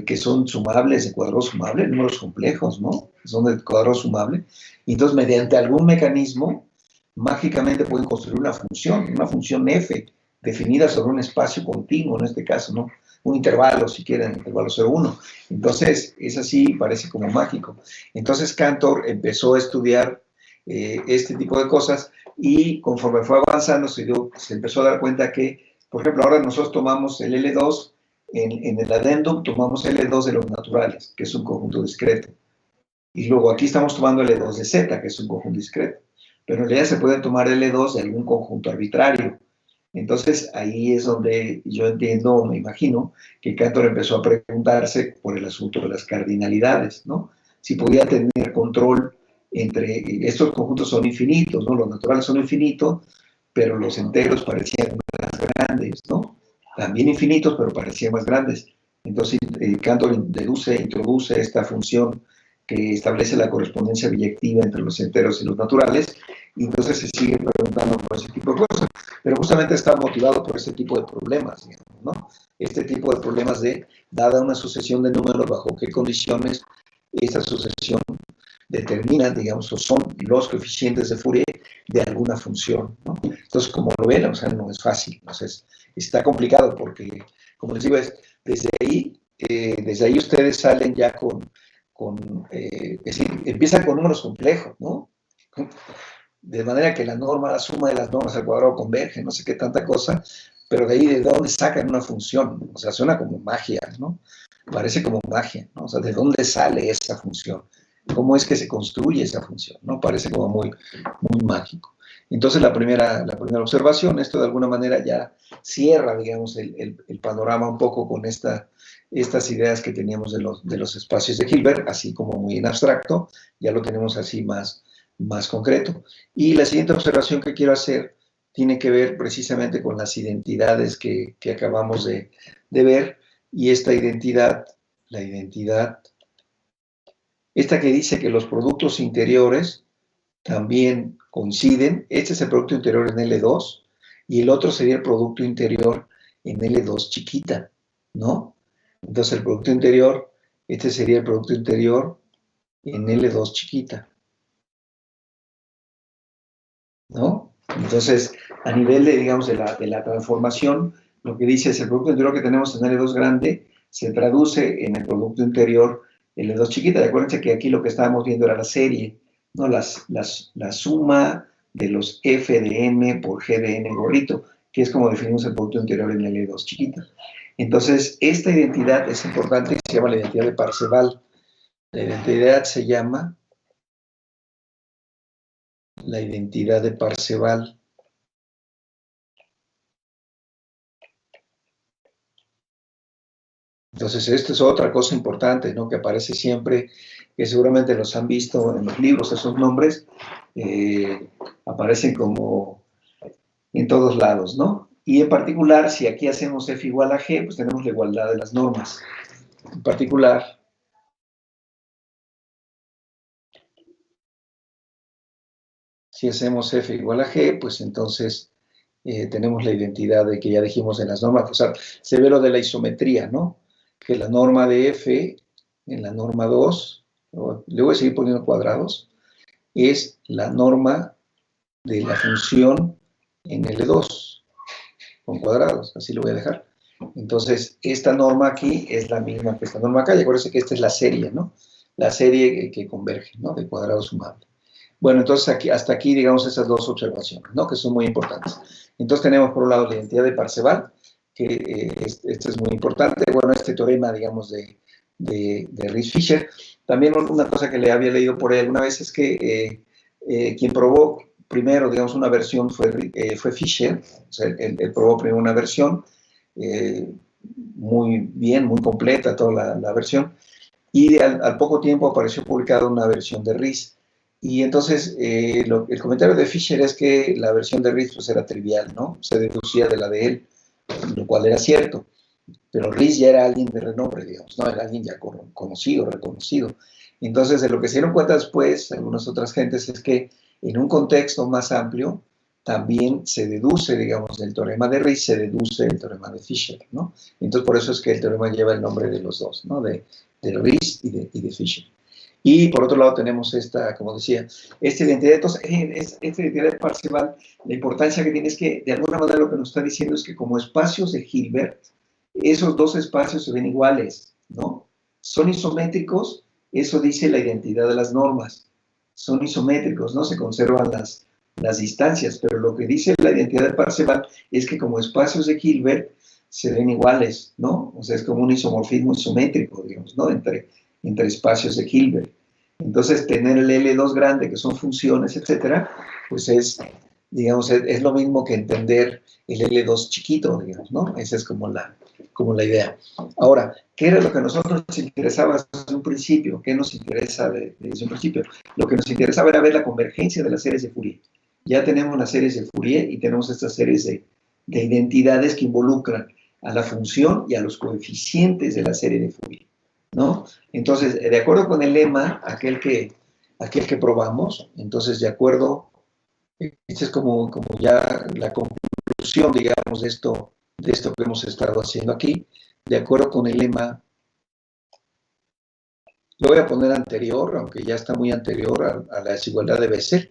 que son sumables, de cuadrado sumable, números complejos, ¿no? Son de cuadrado sumable. Y entonces, mediante algún mecanismo, mágicamente pueden construir una función f, definida sobre un espacio continuo, en este caso, ¿no? Un intervalo, si quieren, intervalo 0,1. Entonces, es así, parece como mágico. Entonces, Cantor empezó a estudiar este tipo de cosas y conforme fue avanzando, se empezó a dar cuenta que, por ejemplo, ahora nosotros tomamos el L2, en el adendum tomamos L2 de los naturales, que es un conjunto discreto. Y luego aquí estamos tomando L2 de Z, que es un conjunto discreto. Pero en realidad se puede tomar L2 de algún conjunto arbitrario. Entonces ahí es donde yo entiendo, me imagino, que Cantor empezó a preguntarse por el asunto de las cardinalidades, ¿no? Si podía tener control entre, estos conjuntos son infinitos, ¿no? Los naturales son infinitos, pero los enteros parecían más grandes, ¿no? También infinitos, pero parecían más grandes. Entonces Cantor introduce esta función que establece la correspondencia biyectiva entre los enteros y los naturales, y entonces se sigue preguntando por ese tipo de cosas. Pero justamente está motivado por este tipo de problemas, digamos, ¿no? Este tipo de problemas de, dada una sucesión de números, bajo qué condiciones esta sucesión determina, digamos, o son los coeficientes de Fourier de alguna función, ¿no? Entonces, como lo ven, o sea, no es fácil, entonces está complicado porque, como les digo, desde ahí ustedes salen ya es decir, empiezan con números complejos, ¿no? De manera que la suma de las normas al cuadrado converge, no sé qué tanta cosa, pero de ahí de dónde sacan una función, o sea, suena como magia, ¿no? Parece como magia, ¿no? O sea, ¿de dónde sale esa función? ¿Cómo es que se construye esa función? ¿No? Parece como muy, muy mágico. Entonces, la primera observación, esto de alguna manera ya cierra, digamos, el panorama un poco con estas ideas que teníamos de los espacios de Hilbert, así como muy en abstracto, ya lo tenemos así más concreto. Y la siguiente observación que quiero hacer tiene que ver precisamente con las identidades que acabamos de ver, y esta identidad, esta que dice que los productos interiores también coinciden. Este es el producto interior en L2 y el otro sería el producto interior en L2 chiquita, ¿no? Entonces el producto interior, este sería el producto interior en L2 chiquita, ¿no? Entonces, a nivel de, digamos, de la transformación, lo que dice es el producto interior que tenemos en L2 grande se traduce en el producto interior L2 chiquita. Acuérdense que aquí lo que estábamos viendo era la serie, ¿no? La suma de los f de n por g de n gorrito, que es como definimos el producto interior en L2 chiquita. Entonces, esta identidad es importante y se llama la identidad de Parseval. La identidad se llama la identidad de Parseval. Entonces, esto es otra cosa importante, ¿no? Que aparece siempre, que seguramente los han visto en los libros, esos nombres aparecen como en todos lados, ¿no? Y en particular, si aquí hacemos f igual a g, pues tenemos la igualdad de las normas. En particular, si hacemos f igual a g, pues entonces tenemos la identidad de que ya dijimos en las normas. O sea, se ve lo de la isometría, ¿no? Que la norma de f en la norma 2, le voy a seguir poniendo cuadrados, es la norma de la función en L2 con cuadrados, así lo voy a dejar. Entonces, esta norma aquí es la misma que esta norma acá, y acuérdense que esta es la serie, ¿no? La serie que converge, ¿no? De cuadrado sumable. Bueno, entonces aquí, hasta aquí, digamos, esas dos observaciones, ¿no? Que son muy importantes. Entonces tenemos, por un lado, la identidad de Parseval, que este es muy importante. Bueno, este teorema, digamos, de Riesz-Fischer. También una cosa que le había leído por él una vez es que quien probó primero, digamos, una versión fue Fischer. O sea, él probó primero una versión muy bien, muy completa, toda la versión. Y al poco tiempo apareció publicada una versión de Riesz. Y entonces el comentario de Fischer es que la versión de Riesz pues, era trivial, ¿no? Se deducía de la de él, lo cual era cierto. Pero Riesz ya era alguien de renombre, digamos, ¿no? Era alguien ya conocido, reconocido. Entonces, de lo que se dieron cuenta después, algunas otras gentes, es que en un contexto más amplio también se deduce, digamos, del teorema de Riesz, se deduce el teorema de Fischer, ¿no? Entonces, por eso es que el teorema lleva el nombre de los dos, ¿no? De Riesz y de Fischer. Y por otro lado tenemos esta, como decía, esta identidad. Entonces, esta identidad de Parseval, la importancia que tiene es que, de alguna manera, lo que nos está diciendo es que como espacios de Hilbert, esos dos espacios se ven iguales, ¿no? Son isométricos, eso dice la identidad de las normas. Son isométricos, ¿no? Se conservan las distancias, pero lo que dice la identidad de Parseval es que como espacios de Hilbert se ven iguales, ¿no? O sea, es como un isomorfismo isométrico, digamos, ¿no? Entre espacios de Hilbert. Entonces, tener el L2 grande, que son funciones, etcétera, pues es, digamos, es lo mismo que entender el L2 chiquito, digamos, ¿no? Esa es como la idea. Ahora, ¿qué era lo que a nosotros nos interesaba desde un principio? ¿Qué nos interesa desde un principio? Lo que nos interesaba era ver la convergencia de las series de Fourier. Ya tenemos las series de Fourier y tenemos estas series de identidades que involucran a la función y a los coeficientes de la serie de Fourier, ¿no? Entonces, de acuerdo con el lema, aquel que probamos, entonces, de acuerdo, esta es como ya la conclusión, digamos, de esto que hemos estado haciendo aquí, de acuerdo con el lema, lo voy a poner anterior, aunque ya está muy anterior a la desigualdad de Bessel.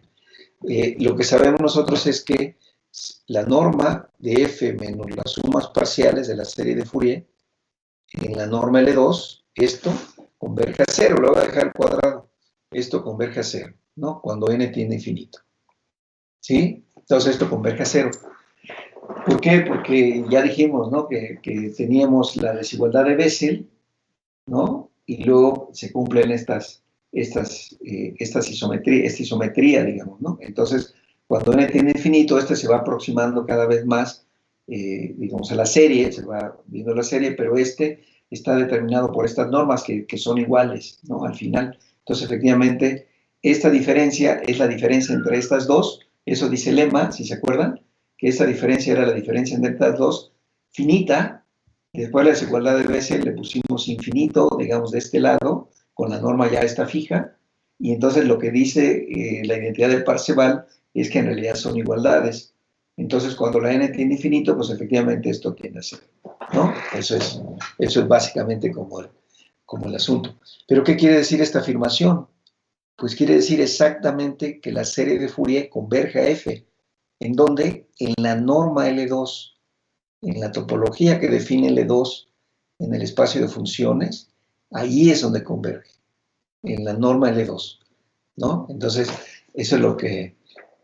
Lo que sabemos nosotros es que la norma de f menos las sumas parciales de la serie de Fourier, en la norma L2, esto converge a cero, lo voy a dejar cuadrado, esto converge a cero, ¿no? Cuando n tiende a infinito, ¿sí? Entonces esto converge a cero. ¿Por qué? Porque ya dijimos, ¿no? Que teníamos la desigualdad de Bessel, ¿no? Y luego se cumplen esta isometría, digamos, ¿no? Entonces, cuando n tiende a infinito, este se va aproximando cada vez más, digamos, a la serie, se va viendo la serie, pero este está determinado por estas normas que son iguales, ¿no? Al final. Entonces, efectivamente, esta diferencia es la diferencia entre estas dos. Eso dice el lema, si se acuerdan, que esta diferencia era la diferencia entre estas dos, finita. Y después la desigualdad de Bessel le pusimos infinito, digamos, de este lado, con la norma ya está fija. Y entonces lo que dice la identidad de Parseval es que en realidad son igualdades. Entonces, cuando la n tiende a infinito, pues efectivamente esto tiende a ser, ¿no? Eso es básicamente como el asunto. ¿Pero qué quiere decir esta afirmación? Pues quiere decir exactamente que la serie de Fourier converge a f. ¿En dónde? En la norma L2, en la topología que define L2 en el espacio de funciones, Ahí es donde converge, en la norma L2, ¿no? Entonces, eso es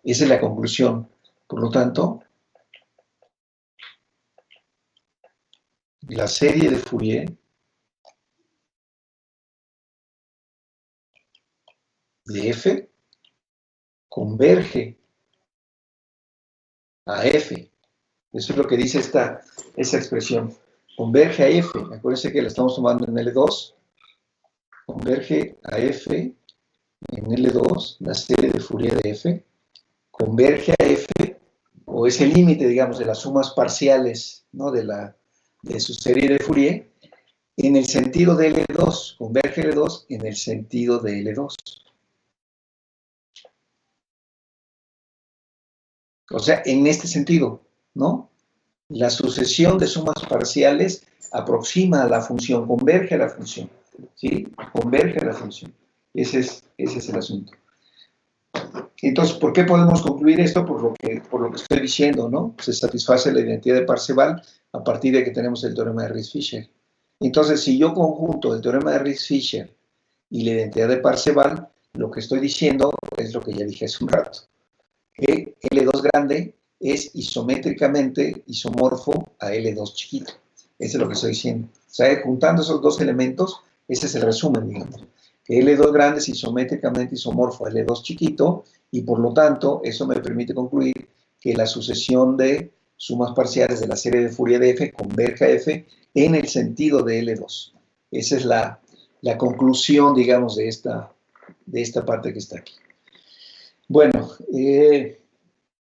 esa es la conclusión. Por lo tanto, la serie de Fourier de F converge a F. Eso es lo que dice esa expresión. Converge a F. Acuérdense que la estamos tomando en L2. Converge a F en L2, la serie de Fourier de F. Converge a F, o es el límite, digamos, de las sumas parciales, ¿no? de su serie de Fourier, en el sentido de L2. Converge L2 en el sentido de L2. O sea, en este sentido, ¿no? La sucesión de sumas parciales aproxima a la función, converge a la función, ¿sí? Converge a la función. Ese es el asunto. Entonces, ¿por qué podemos concluir esto? Por lo que estoy diciendo, ¿no? Se satisface la identidad de Parseval a partir de que tenemos el teorema de Ries-Fisher. Entonces, si yo conjunto el teorema de Ries-Fisher y la identidad de Parseval, lo que estoy diciendo es lo que ya dije hace un rato, que L2 grande es isométricamente isomorfo a L2 chiquito. Eso es lo que estoy diciendo. O sea, juntando esos dos elementos, ese es el resumen, digamos. Que L2 grande es isométricamente isomorfo a L2 chiquito, y por lo tanto, eso me permite concluir que la sucesión de sumas parciales de la serie de Fourier de F converge a F en el sentido de L2. Esa es la conclusión, digamos, de esta parte que está aquí. Bueno,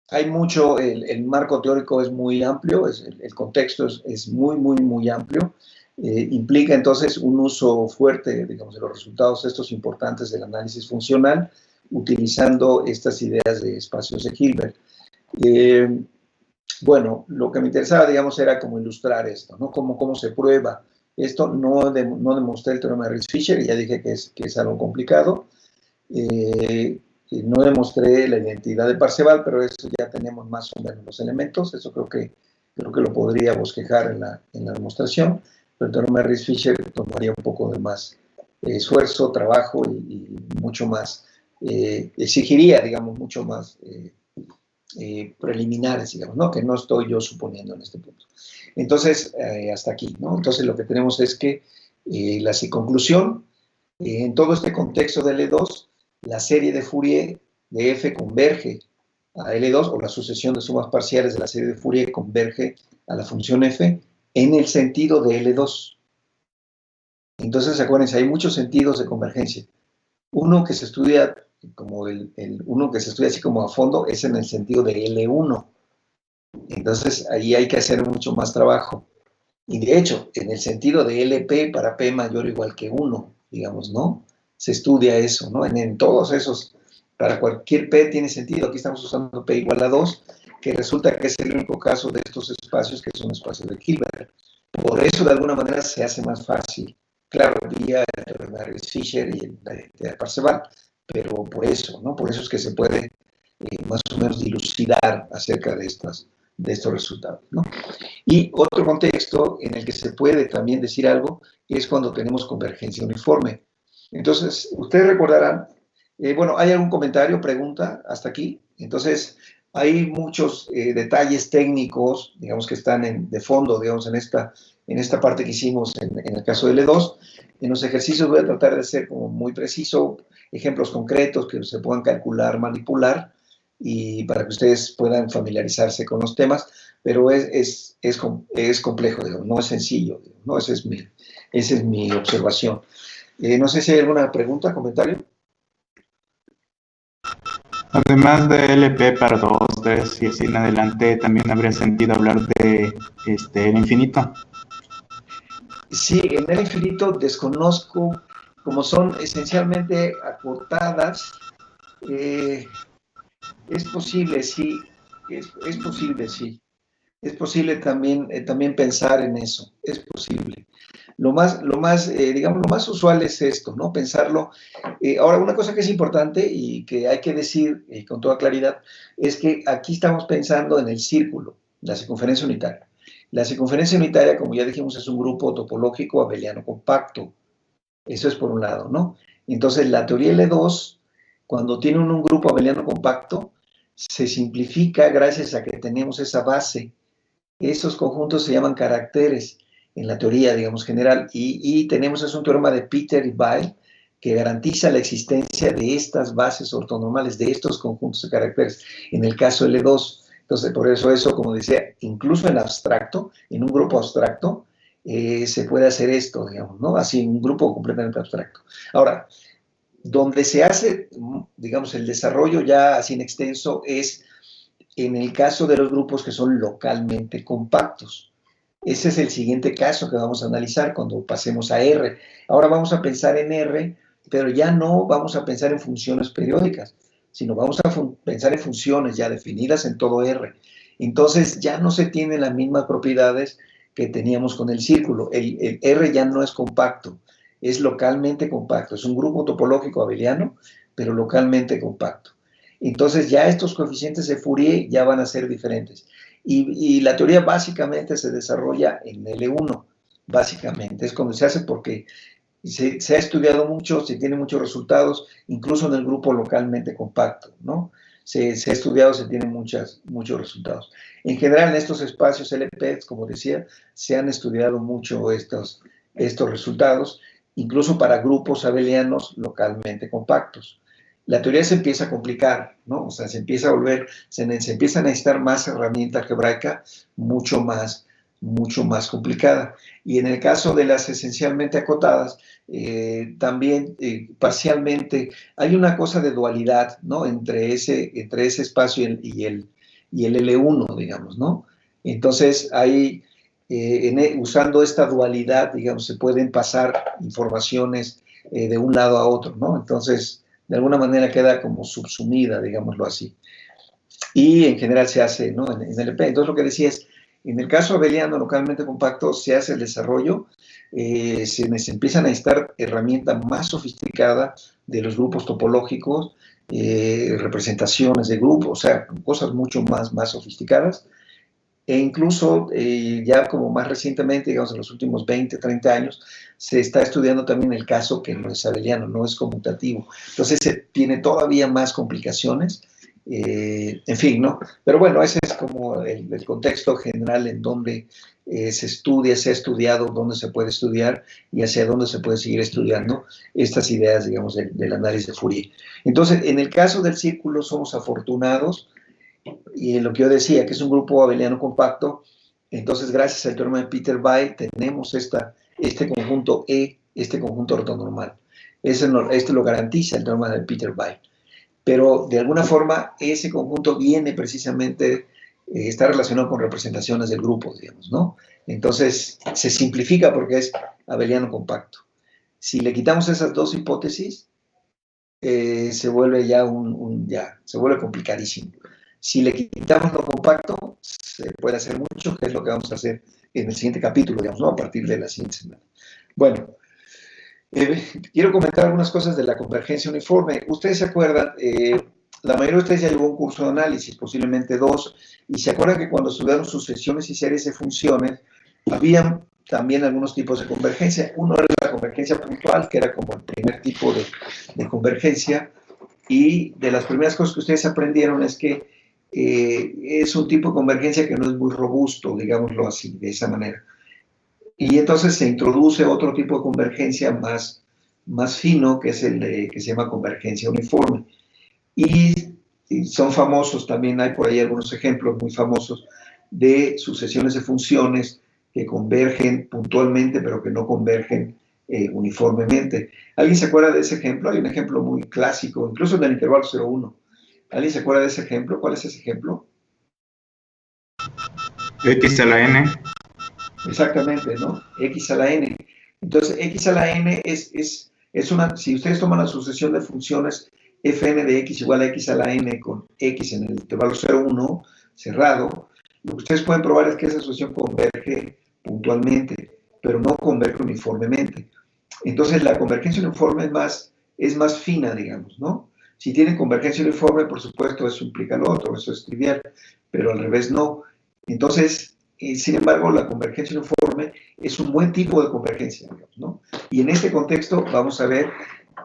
hay mucho, el marco teórico es muy amplio, el contexto es muy, muy, muy amplio. Implica entonces un uso fuerte, digamos, de los resultados estos importantes del análisis funcional, utilizando estas ideas de espacios de Hilbert. Bueno, lo que me interesaba, digamos, era como ilustrar esto, ¿no? Cómo se prueba esto. No demostré el teorema de Ries-Fisher, ya dije que es algo complicado. No demostré la identidad de Parseval, pero eso ya tenemos más o menos los elementos. Eso creo que lo podría bosquejar en la demostración. Pero el teorema de Ries-Fisher tomaría un poco de más esfuerzo, trabajo y mucho más, exigiría, digamos, mucho más preliminares, digamos, ¿no? Que no estoy yo suponiendo en este punto. Entonces, hasta aquí, ¿no? Entonces, lo que tenemos es que la conclusión, en todo este contexto de L2, la serie de Fourier de F converge a L2, o la sucesión de sumas parciales de la serie de Fourier converge a la función F en el sentido de L2. Entonces, acuérdense, hay muchos sentidos de convergencia. Uno que se estudia como uno que se estudia así como a fondo es en el sentido de L1. Entonces, ahí hay que hacer mucho más trabajo. Y de hecho, en el sentido de LP para P mayor o igual que 1, digamos, ¿no? Se estudia eso, ¿no? En todos esos, para cualquier P tiene sentido. Aquí estamos usando P igual a 2, que resulta que es el único caso de estos espacios que son espacios de Hilbert. Por eso, de alguna manera, se hace más fácil. Claro, vía el teorema de Ries-Fisher y la identidad de Parseval, pero por eso, ¿no? Por eso es que se puede más o menos dilucidar acerca de estos resultados, ¿no? Y otro contexto en el que se puede también decir algo es cuando tenemos convergencia uniforme. Entonces, ustedes recordarán, bueno, ¿hay algún comentario, pregunta hasta aquí? Entonces, hay muchos detalles técnicos, digamos, que están de fondo, digamos, en esta parte que hicimos en el caso de L2. En los ejercicios voy a tratar de ser como muy preciso, ejemplos concretos que se puedan calcular, manipular, y para que ustedes puedan familiarizarse con los temas, pero es complejo, digamos, no es sencillo, digamos, ¿no? Esa es mi observación. No sé si hay alguna pregunta, comentario. Además de LP para 2, 3 y así en adelante, también habría sentido hablar de el infinito. Sí, en el infinito desconozco, como son esencialmente acotadas, es posible, sí, es posible, sí. Es posible también pensar en eso, es posible. Digamos, lo más usual es esto, ¿no? Pensarlo. Ahora, una cosa que es importante y que hay que decir con toda claridad es que aquí estamos pensando en el círculo, la circunferencia unitaria. La circunferencia unitaria, como ya dijimos, es un grupo topológico abeliano compacto. Eso es por un lado, ¿no? Entonces, la teoría L2, cuando tiene un grupo abeliano compacto, se simplifica gracias a que tenemos esa base. Esos conjuntos se llaman caracteres en la teoría, digamos, general, y tenemos es un teorema de Peter y Weil que garantiza la existencia de estas bases ortonormales, de estos conjuntos de caracteres, en el caso L2. Entonces, por eso, como decía, incluso en abstracto, en un grupo abstracto, se puede hacer esto, digamos, ¿no? Así, un grupo completamente abstracto. Ahora, donde se hace, digamos, el desarrollo ya así en extenso es en el caso de los grupos que son localmente compactos. Ese es el siguiente caso que vamos a analizar cuando pasemos a R. Ahora vamos a pensar en R, pero ya no vamos a pensar en funciones periódicas, sino vamos a pensar en funciones ya definidas en todo R. Entonces ya no se tienen las mismas propiedades que teníamos con el círculo. El R ya no es compacto, es localmente compacto. Es un grupo topológico abeliano, pero localmente compacto. Entonces ya estos coeficientes de Fourier ya van a ser diferentes. Y la teoría básicamente se desarrolla en L1, básicamente. Es cuando se hace porque se ha estudiado mucho, se tienen muchos resultados, incluso en el grupo localmente compacto, ¿no? Se ha estudiado, se tienen muchos resultados. En general, en estos espacios LP, como decía, se han estudiado mucho estos resultados, incluso para grupos abelianos localmente compactos. La teoría se empieza a complicar, ¿no? O sea, se empieza a volver, se empieza a necesitar más herramienta algebraica, mucho más complicada. Y en el caso de las esencialmente acotadas, también parcialmente hay una cosa de dualidad, ¿no? Entre ese espacio y el L1, digamos, ¿no? Entonces, ahí, usando esta dualidad, digamos, se pueden pasar informaciones de un lado a otro, ¿no? Entonces, de alguna manera queda como subsumida, digámoslo así. Y en general se hace, ¿no? En LP. Entonces, lo que decía es, en el caso abeliano localmente compacto se hace el desarrollo, se empiezan a necesitar herramientas más sofisticadas de los grupos topológicos, representaciones de grupos, o sea, cosas mucho más sofisticadas, e incluso ya como más recientemente, digamos en los últimos 20, 30 años, se está estudiando también el caso que no es abeliano, no es conmutativo. Entonces tiene todavía más complicaciones, en fin, ¿no? Pero bueno, ese es como el contexto general en donde se ha estudiado, dónde se puede estudiar y hacia dónde se puede seguir estudiando estas ideas, digamos, del análisis de Fourier. Entonces, en el caso del círculo somos afortunados, y en lo que yo decía, que es un grupo abeliano compacto, entonces gracias al teorema de Peter Weil tenemos este conjunto E, este conjunto ortonormal. Este lo garantiza el teorema de Peter Weil. Pero de alguna forma ese conjunto viene precisamente, está relacionado con representaciones del grupo, digamos, ¿no? Entonces se simplifica porque es abeliano compacto. Si le quitamos esas dos hipótesis, se vuelve ya se vuelve complicadísimo. Si le quitamos lo compacto, se puede hacer mucho, que es lo que vamos a hacer en el siguiente capítulo, digamos, ¿no? A partir de la siguiente semana. Bueno, quiero comentar algunas cosas de la convergencia uniforme. Ustedes se acuerdan, la mayoría de ustedes ya llevó un curso de análisis, posiblemente 2, y se acuerdan que cuando estudiaron sucesiones y series de funciones, había también algunos tipos de convergencia. Uno era la convergencia puntual, que era como el primer tipo de convergencia, y de las primeras cosas que ustedes aprendieron es que es un tipo de convergencia que no es muy robusto, digámoslo así, de esa manera. Y entonces se introduce otro tipo de convergencia más fino, que es el que se llama convergencia uniforme. Y son famosos, también hay por ahí algunos ejemplos muy famosos de sucesiones de funciones que convergen puntualmente, pero que no convergen uniformemente. ¿Alguien se acuerda de ese ejemplo? Hay un ejemplo muy clásico, incluso en el intervalo 0,1. ¿Alguien se acuerda de ese ejemplo? ¿Cuál es ese ejemplo? X a la n. Exactamente, ¿no? X a la n. Entonces, X a la n es una, si ustedes toman la sucesión de funciones fn de x igual a X a la n con X en el intervalo 0,1 cerrado, lo que ustedes pueden probar es que esa sucesión converge puntualmente, pero no converge uniformemente. Entonces, la convergencia uniforme es más fina, digamos, ¿no? Si tienen convergencia uniforme, por supuesto, eso implica lo otro, eso es trivial, pero al revés no. Entonces, sin embargo, la convergencia uniforme es un buen tipo de convergencia, ¿no? Y en este contexto vamos a ver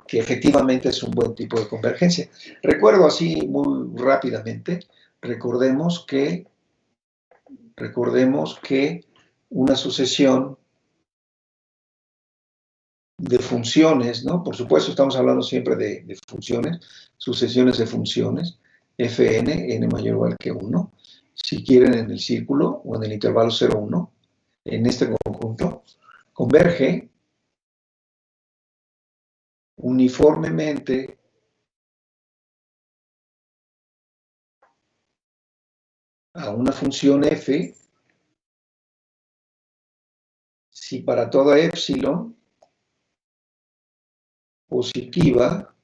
que efectivamente es un buen tipo de convergencia. Recuerdo así muy rápidamente, recordemos que una sucesión de funciones, ¿no? Por supuesto, estamos hablando siempre de funciones, sucesiones de funciones, fn, n mayor o igual que 1, si quieren en el círculo o en el intervalo 0, 1, en este conjunto, converge uniformemente a una función f si para toda épsilon positiva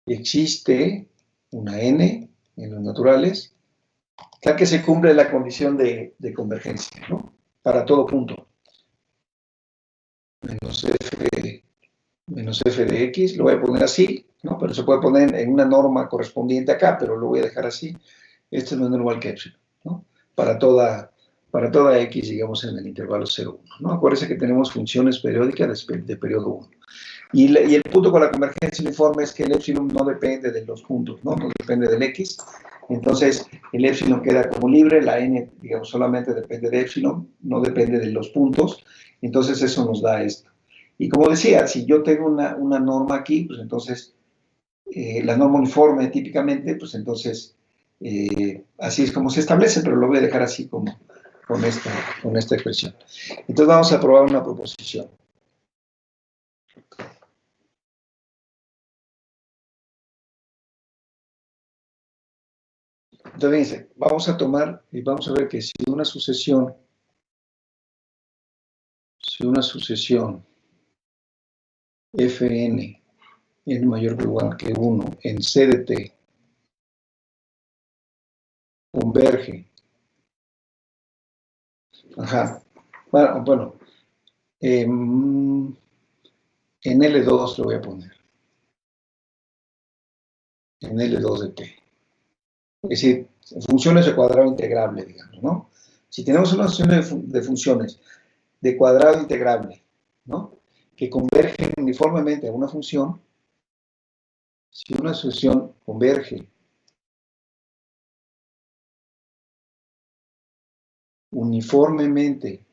existe una n en los naturales, tal que se cumple la condición de convergencia, ¿no? Para todo punto. Menos f de x, lo voy a poner así, ¿no? Pero se puede poner en una norma correspondiente acá, pero lo voy a dejar así. Este es menor o igual que epsilon, ¿no? Para toda x, digamos, en el intervalo 0, 1, ¿no? Acuérdense que tenemos funciones periódicas de periodo 1. Y el punto con la convergencia uniforme es que el epsilon no depende de los puntos, ¿no? No depende del x. Entonces, el epsilon queda como libre, la n, digamos, solamente depende de epsilon, no depende de los puntos. Entonces, eso nos da esto. Y como decía, si yo tengo una norma aquí, pues entonces, la norma uniforme típicamente, pues entonces, así es como se establece, pero lo voy a dejar así como con esta expresión. Entonces, vamos a probar una proposición. Entonces, fíjense, vamos a tomar y vamos a ver que si una sucesión Fn n mayor o igual que 1 en C de T converge. Ajá. Bueno, en L2 lo voy a poner. En L2 de T. Es decir, funciones de cuadrado integrable, digamos, ¿no? Si tenemos una sucesión de funciones de cuadrado integrable, ¿no? Que convergen uniformemente a una función, si una sucesión converge uniformemente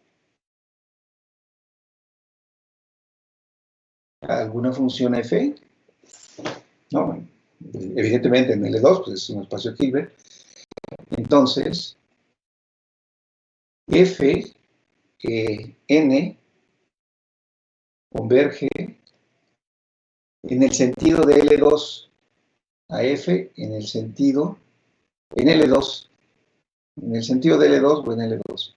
a alguna función f, ¿no? Evidentemente en L2 pues es un espacio Hilbert, entonces f n converge en el sentido de L2 a f en el sentido en L2, en el sentido de L2 o en L2.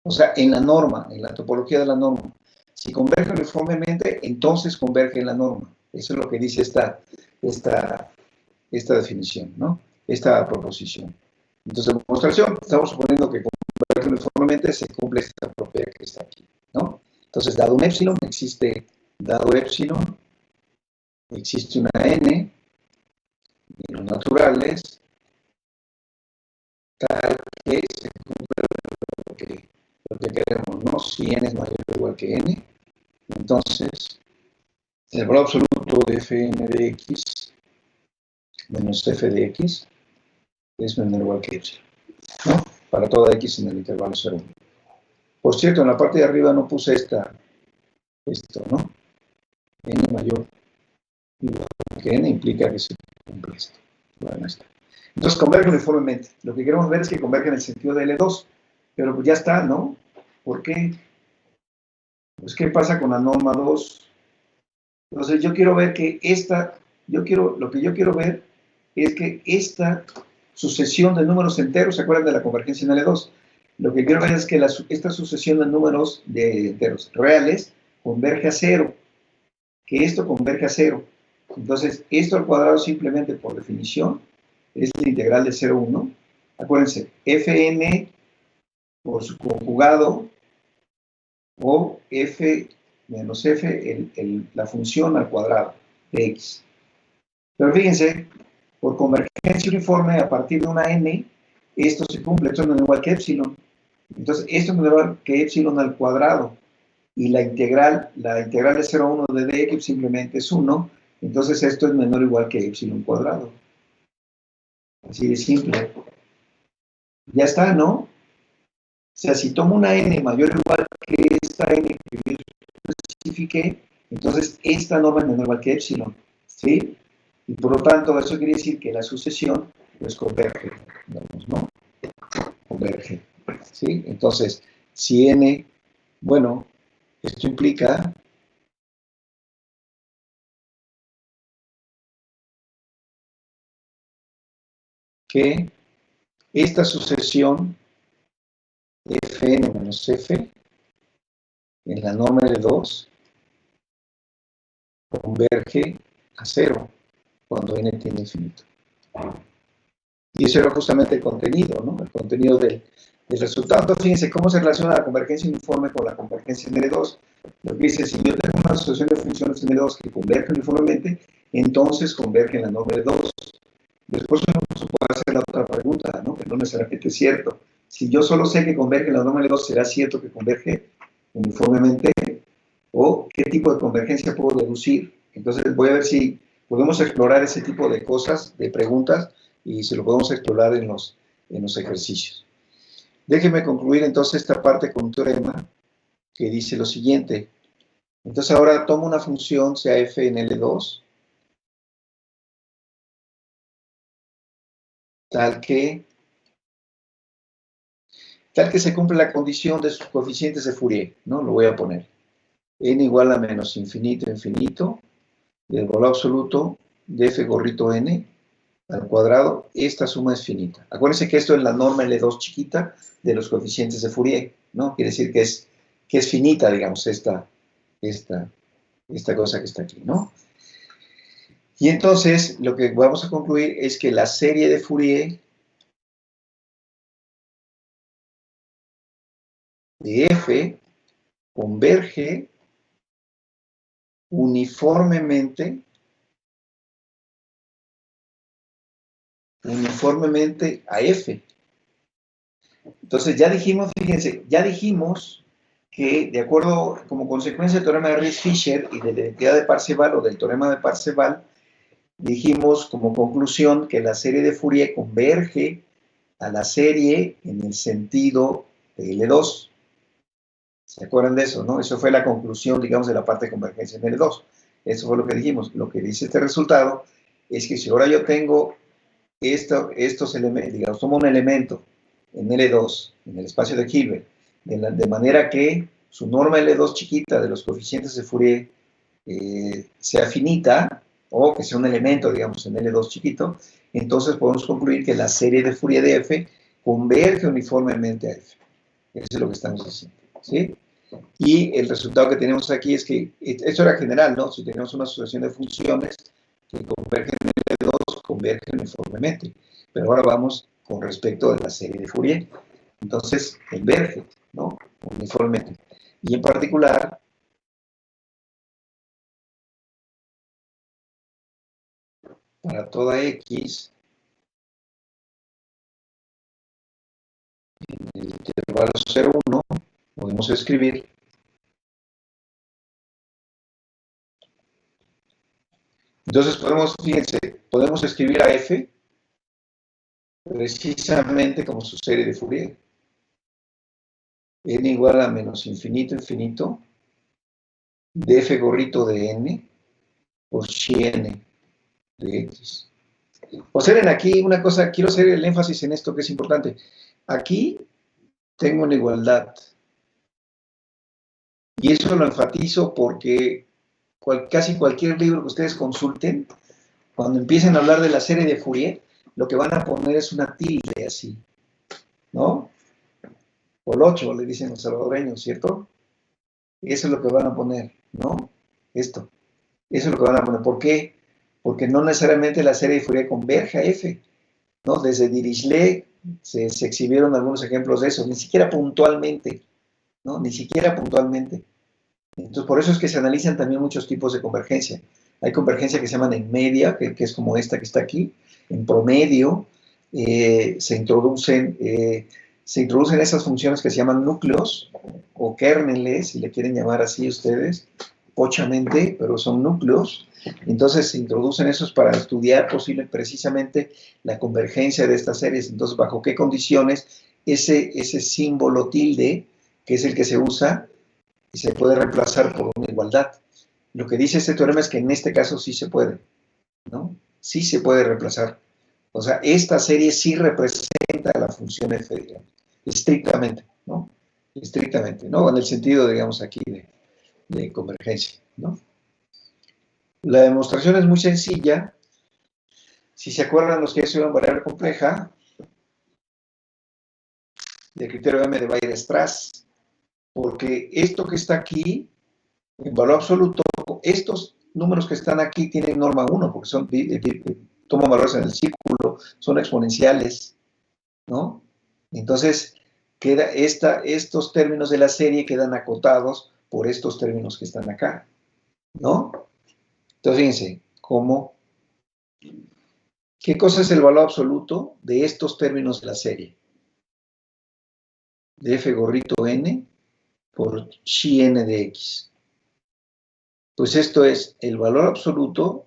O sea, en la norma, en la topología de la norma. Si converge uniformemente, entonces converge en la norma. Eso es lo que dice esta definición, ¿no? Esta proposición. Entonces, en demostración, estamos suponiendo que converge uniformemente, se cumple esta propiedad que está aquí, ¿no? Entonces, dado un epsilon, dado epsilon, existe una n en los naturales, tal que se cumple lo que queremos, ¿no? Si n es mayor o igual que n, entonces el valor absoluto de fn de x menos f de x es menor o igual que epsilon, ¿no? Para toda x en el intervalo 0, 1. Por cierto, en la parte de arriba no puse esto, ¿no? N mayor o igual que n implica que se cumple esto. Bueno, está. Entonces converge uniformemente. Lo que queremos ver es que converge en el sentido de L2, pero pues ya está, ¿no? ¿Por qué? Pues, ¿qué pasa con la norma 2? Entonces, yo quiero ver que lo que yo quiero ver es que esta sucesión de números enteros, ¿se acuerdan de la convergencia en L2? Lo que quiero ver es que esta sucesión de números de enteros reales converge a 0, que esto converge a 0. Entonces, esto al cuadrado simplemente por definición es la integral de 0, 1. Acuérdense, fn por su conjugado o f menos f, la función al cuadrado de x. Pero fíjense, por convergencia uniforme a partir de una n, esto se cumple, esto no es igual que epsilon. Entonces, esto es menor que epsilon al cuadrado. Y la integral de 0 a 1 de dx simplemente es 1. Entonces, esto es menor o igual que epsilon cuadrado. Así de simple. Ya está, ¿no? O sea, si tomo una n mayor o igual que esta n que yo especifiqué, entonces esta norma es menor o igual que epsilon, ¿sí? Y por lo tanto, eso quiere decir que la sucesión pues converge, digamos, ¿no? Converge, ¿sí? Entonces, si n, bueno, esto implica que esta sucesión fn menos f en la norma L2 converge a 0 cuando n tiene infinito. Y eso era justamente el contenido, ¿no? El contenido del resultado. Entonces, fíjense cómo se relaciona la convergencia uniforme con la convergencia en L2. Lo que dice, si yo tengo una asociación de funciones en L2 que convergen uniformemente, entonces convergen la norma L2. Después uno se puede hacer la otra pregunta, ¿no? Que no necesariamente es cierto. Si yo solo sé que converge la norma L2, ¿será cierto que converge uniformemente? ¿O qué tipo de convergencia puedo deducir? Entonces voy a ver si podemos explorar ese tipo de cosas, de preguntas, y si lo podemos explorar en los ejercicios. Déjenme concluir entonces esta parte con un teorema que dice lo siguiente. Entonces ahora tomo una función, sea f en L2, tal que se cumple la condición de sus coeficientes de Fourier, ¿no? Lo voy a poner. N igual a menos infinito, infinito, del valor absoluto de f gorrito n al cuadrado, esta suma es finita. Acuérdense que esto es la norma L2 chiquita de los coeficientes de Fourier, ¿no? Quiere decir que es finita, digamos, esta cosa que está aquí, ¿no? Y entonces, lo que vamos a concluir es que la serie de Fourier de f converge uniformemente a f. Entonces ya dijimos, fíjense, que de acuerdo, como consecuencia del teorema de Ries-Fisher y de la identidad de Parseval o del teorema de Parseval, dijimos como conclusión que la serie de Fourier converge a la serie en el sentido de L2. ¿Se acuerdan de eso, no? Eso fue la conclusión, digamos, de la parte de convergencia en L2. Eso fue lo que dijimos. Lo que dice este resultado es que si ahora yo tengo estos elementos, digamos, tomo un elemento en L2, en el espacio de Hilbert, de manera que su norma L2 chiquita de los coeficientes de Fourier sea finita, o que sea un elemento, digamos, en L2 chiquito, entonces podemos concluir que la serie de Fourier de f converge uniformemente a f. Eso es lo que estamos diciendo, ¿sí? Y el resultado que tenemos aquí es que, esto era general, ¿no? Si tenemos una asociación de funciones que convergen en L2, convergen uniformemente. Pero ahora vamos con respecto a la serie de Fourier. Entonces, converge, ¿no? Uniformemente. Y en particular, para toda x, en el intervalo 0,1, podemos escribir entonces fíjense, podemos escribir a f precisamente como su serie de Fourier. N igual a menos infinito, infinito, de f gorrito de n por chi n de x. Observen aquí una cosa, quiero hacer el énfasis en esto que es importante. Aquí tengo una igualdad. Y eso lo enfatizo porque casi cualquier libro que ustedes consulten, cuando empiecen a hablar de la serie de Fourier, lo que van a poner es una tilde así, ¿no? Por 8, le dicen los salvadoreños, ¿cierto? Eso es lo que van a poner, ¿no? Esto. Eso es lo que van a poner. ¿Por qué? Porque no necesariamente la serie de Fourier converge a f, ¿no? Desde Dirichlet se exhibieron algunos ejemplos de eso, ni siquiera puntualmente, ¿no? Ni siquiera puntualmente. Entonces, por eso es que se analizan también muchos tipos de convergencia. Hay convergencia que se llaman en media, que es como esta que está aquí, en promedio, se introducen se introducen esas funciones que se llaman núcleos o kérneles, si le quieren llamar así ustedes, pochamente, pero son núcleos. Entonces se introducen esos para estudiar precisamente la convergencia de estas series. Entonces, ¿bajo qué condiciones ese símbolo tilde, que es el que se usa, y se puede reemplazar por una igualdad? Lo que dice este teorema es que en este caso sí se puede, ¿no? Sí se puede reemplazar. O sea, esta serie sí representa la función f, digamos, estrictamente, ¿no? Estrictamente, ¿no? En el sentido, digamos, aquí de convergencia, ¿no? La demostración es muy sencilla. Si se acuerdan los que ya estudiaron variable compleja, del criterio M de Weierstrass, porque esto que está aquí, en valor absoluto, estos números que están aquí tienen norma 1, porque toman valores en el círculo, son exponenciales, ¿no? Entonces, estos términos de la serie quedan acotados por estos términos que están acá, ¿no? Entonces, fíjense, ¿qué cosa es el valor absoluto de estos términos de la serie? De f gorrito n por chi n de x. Pues esto es el valor absoluto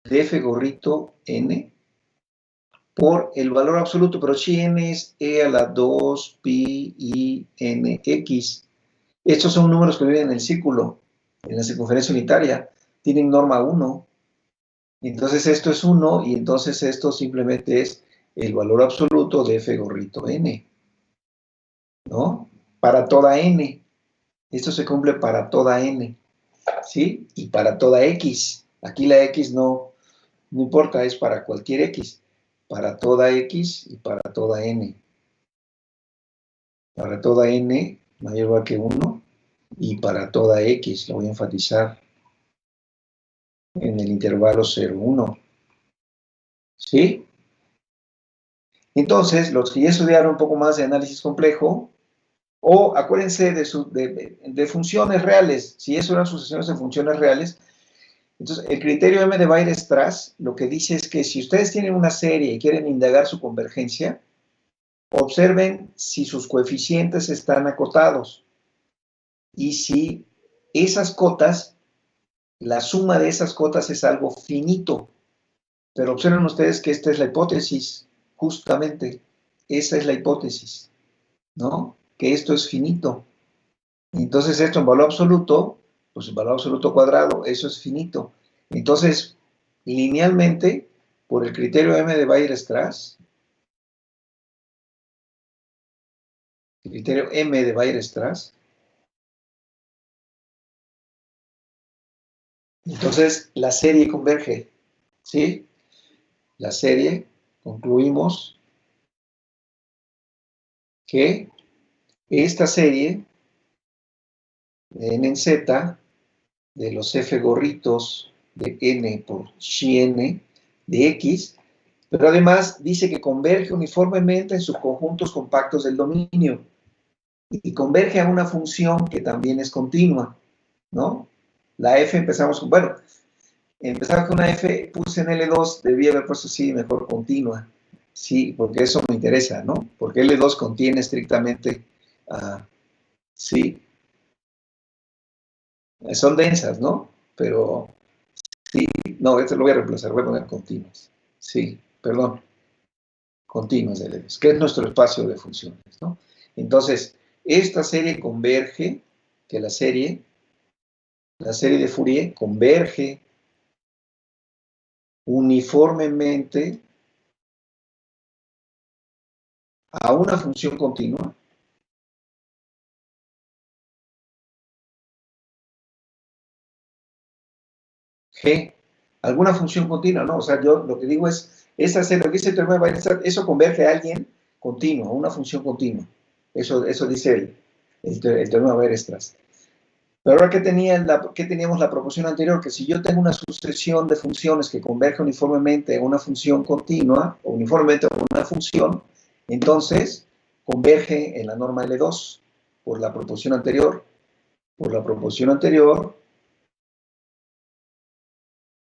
de f gorrito n por el valor absoluto, pero chi n es e a la 2 pi i n x. Estos son números que viven en el círculo, en la circunferencia unitaria, tienen norma 1. Entonces esto es 1 y entonces esto simplemente es el valor absoluto de f gorrito n, ¿no? Para toda n. Esto se cumple para toda n, ¿sí? Y para toda x. Aquí la x no importa, es para cualquier x. Para toda x y para toda n. Para toda n mayor o igual que 1 y para toda x, lo voy a enfatizar en el intervalo 0, 1. ¿Sí? Entonces, los que ya estudiaron un poco más de análisis complejo, o acuérdense de funciones reales, si eso eran sucesiones de funciones reales, entonces el criterio M de Weierstrass lo que dice es que si ustedes tienen una serie y quieren indagar su convergencia, observen si sus coeficientes están acotados y si esas cotas, la suma de esas cotas es algo finito. Pero observen ustedes que esta es la hipótesis, justamente, esa es la hipótesis, ¿no? Que esto es finito. Entonces esto en valor absoluto, pues en valor absoluto cuadrado, eso es finito. Entonces, linealmente, por el criterio M de Weierstrass, criterio M de Weierstrass, entonces la serie converge, ¿sí? La serie, concluimos que esta serie de n en z de los f gorritos de n por chi n de x, pero además dice que converge uniformemente en subconjuntos compactos del dominio y converge a una función que también es continua, ¿no? La f empezamos con una f, puse en L2, debía haber puesto sí, mejor continua, sí, porque eso me interesa, ¿no? Porque L2 contiene estrictamente, sí, son densas, ¿no? Pero sí, no, esto lo voy a reemplazar, voy a poner continuas. Sí, perdón, continuas de L2, que es nuestro espacio de funciones, ¿no? Entonces, esta serie converge, que la serie de Fourier converge uniformemente a una función continua. G, alguna función continua, ¿no? O sea, yo lo que digo es, esa serie, lo que dice el teorema de Weierstrass, eso converge a alguien continuo, a una función continua. Eso dice el teorema de Weierstrass. Pero ahora, ¿qué teníamos la proposición anterior? Que si yo tengo una sucesión de funciones que converge uniformemente a una función continua, o uniformemente a una función, entonces converge en la norma L2 por la proposición anterior, por la proposición anterior,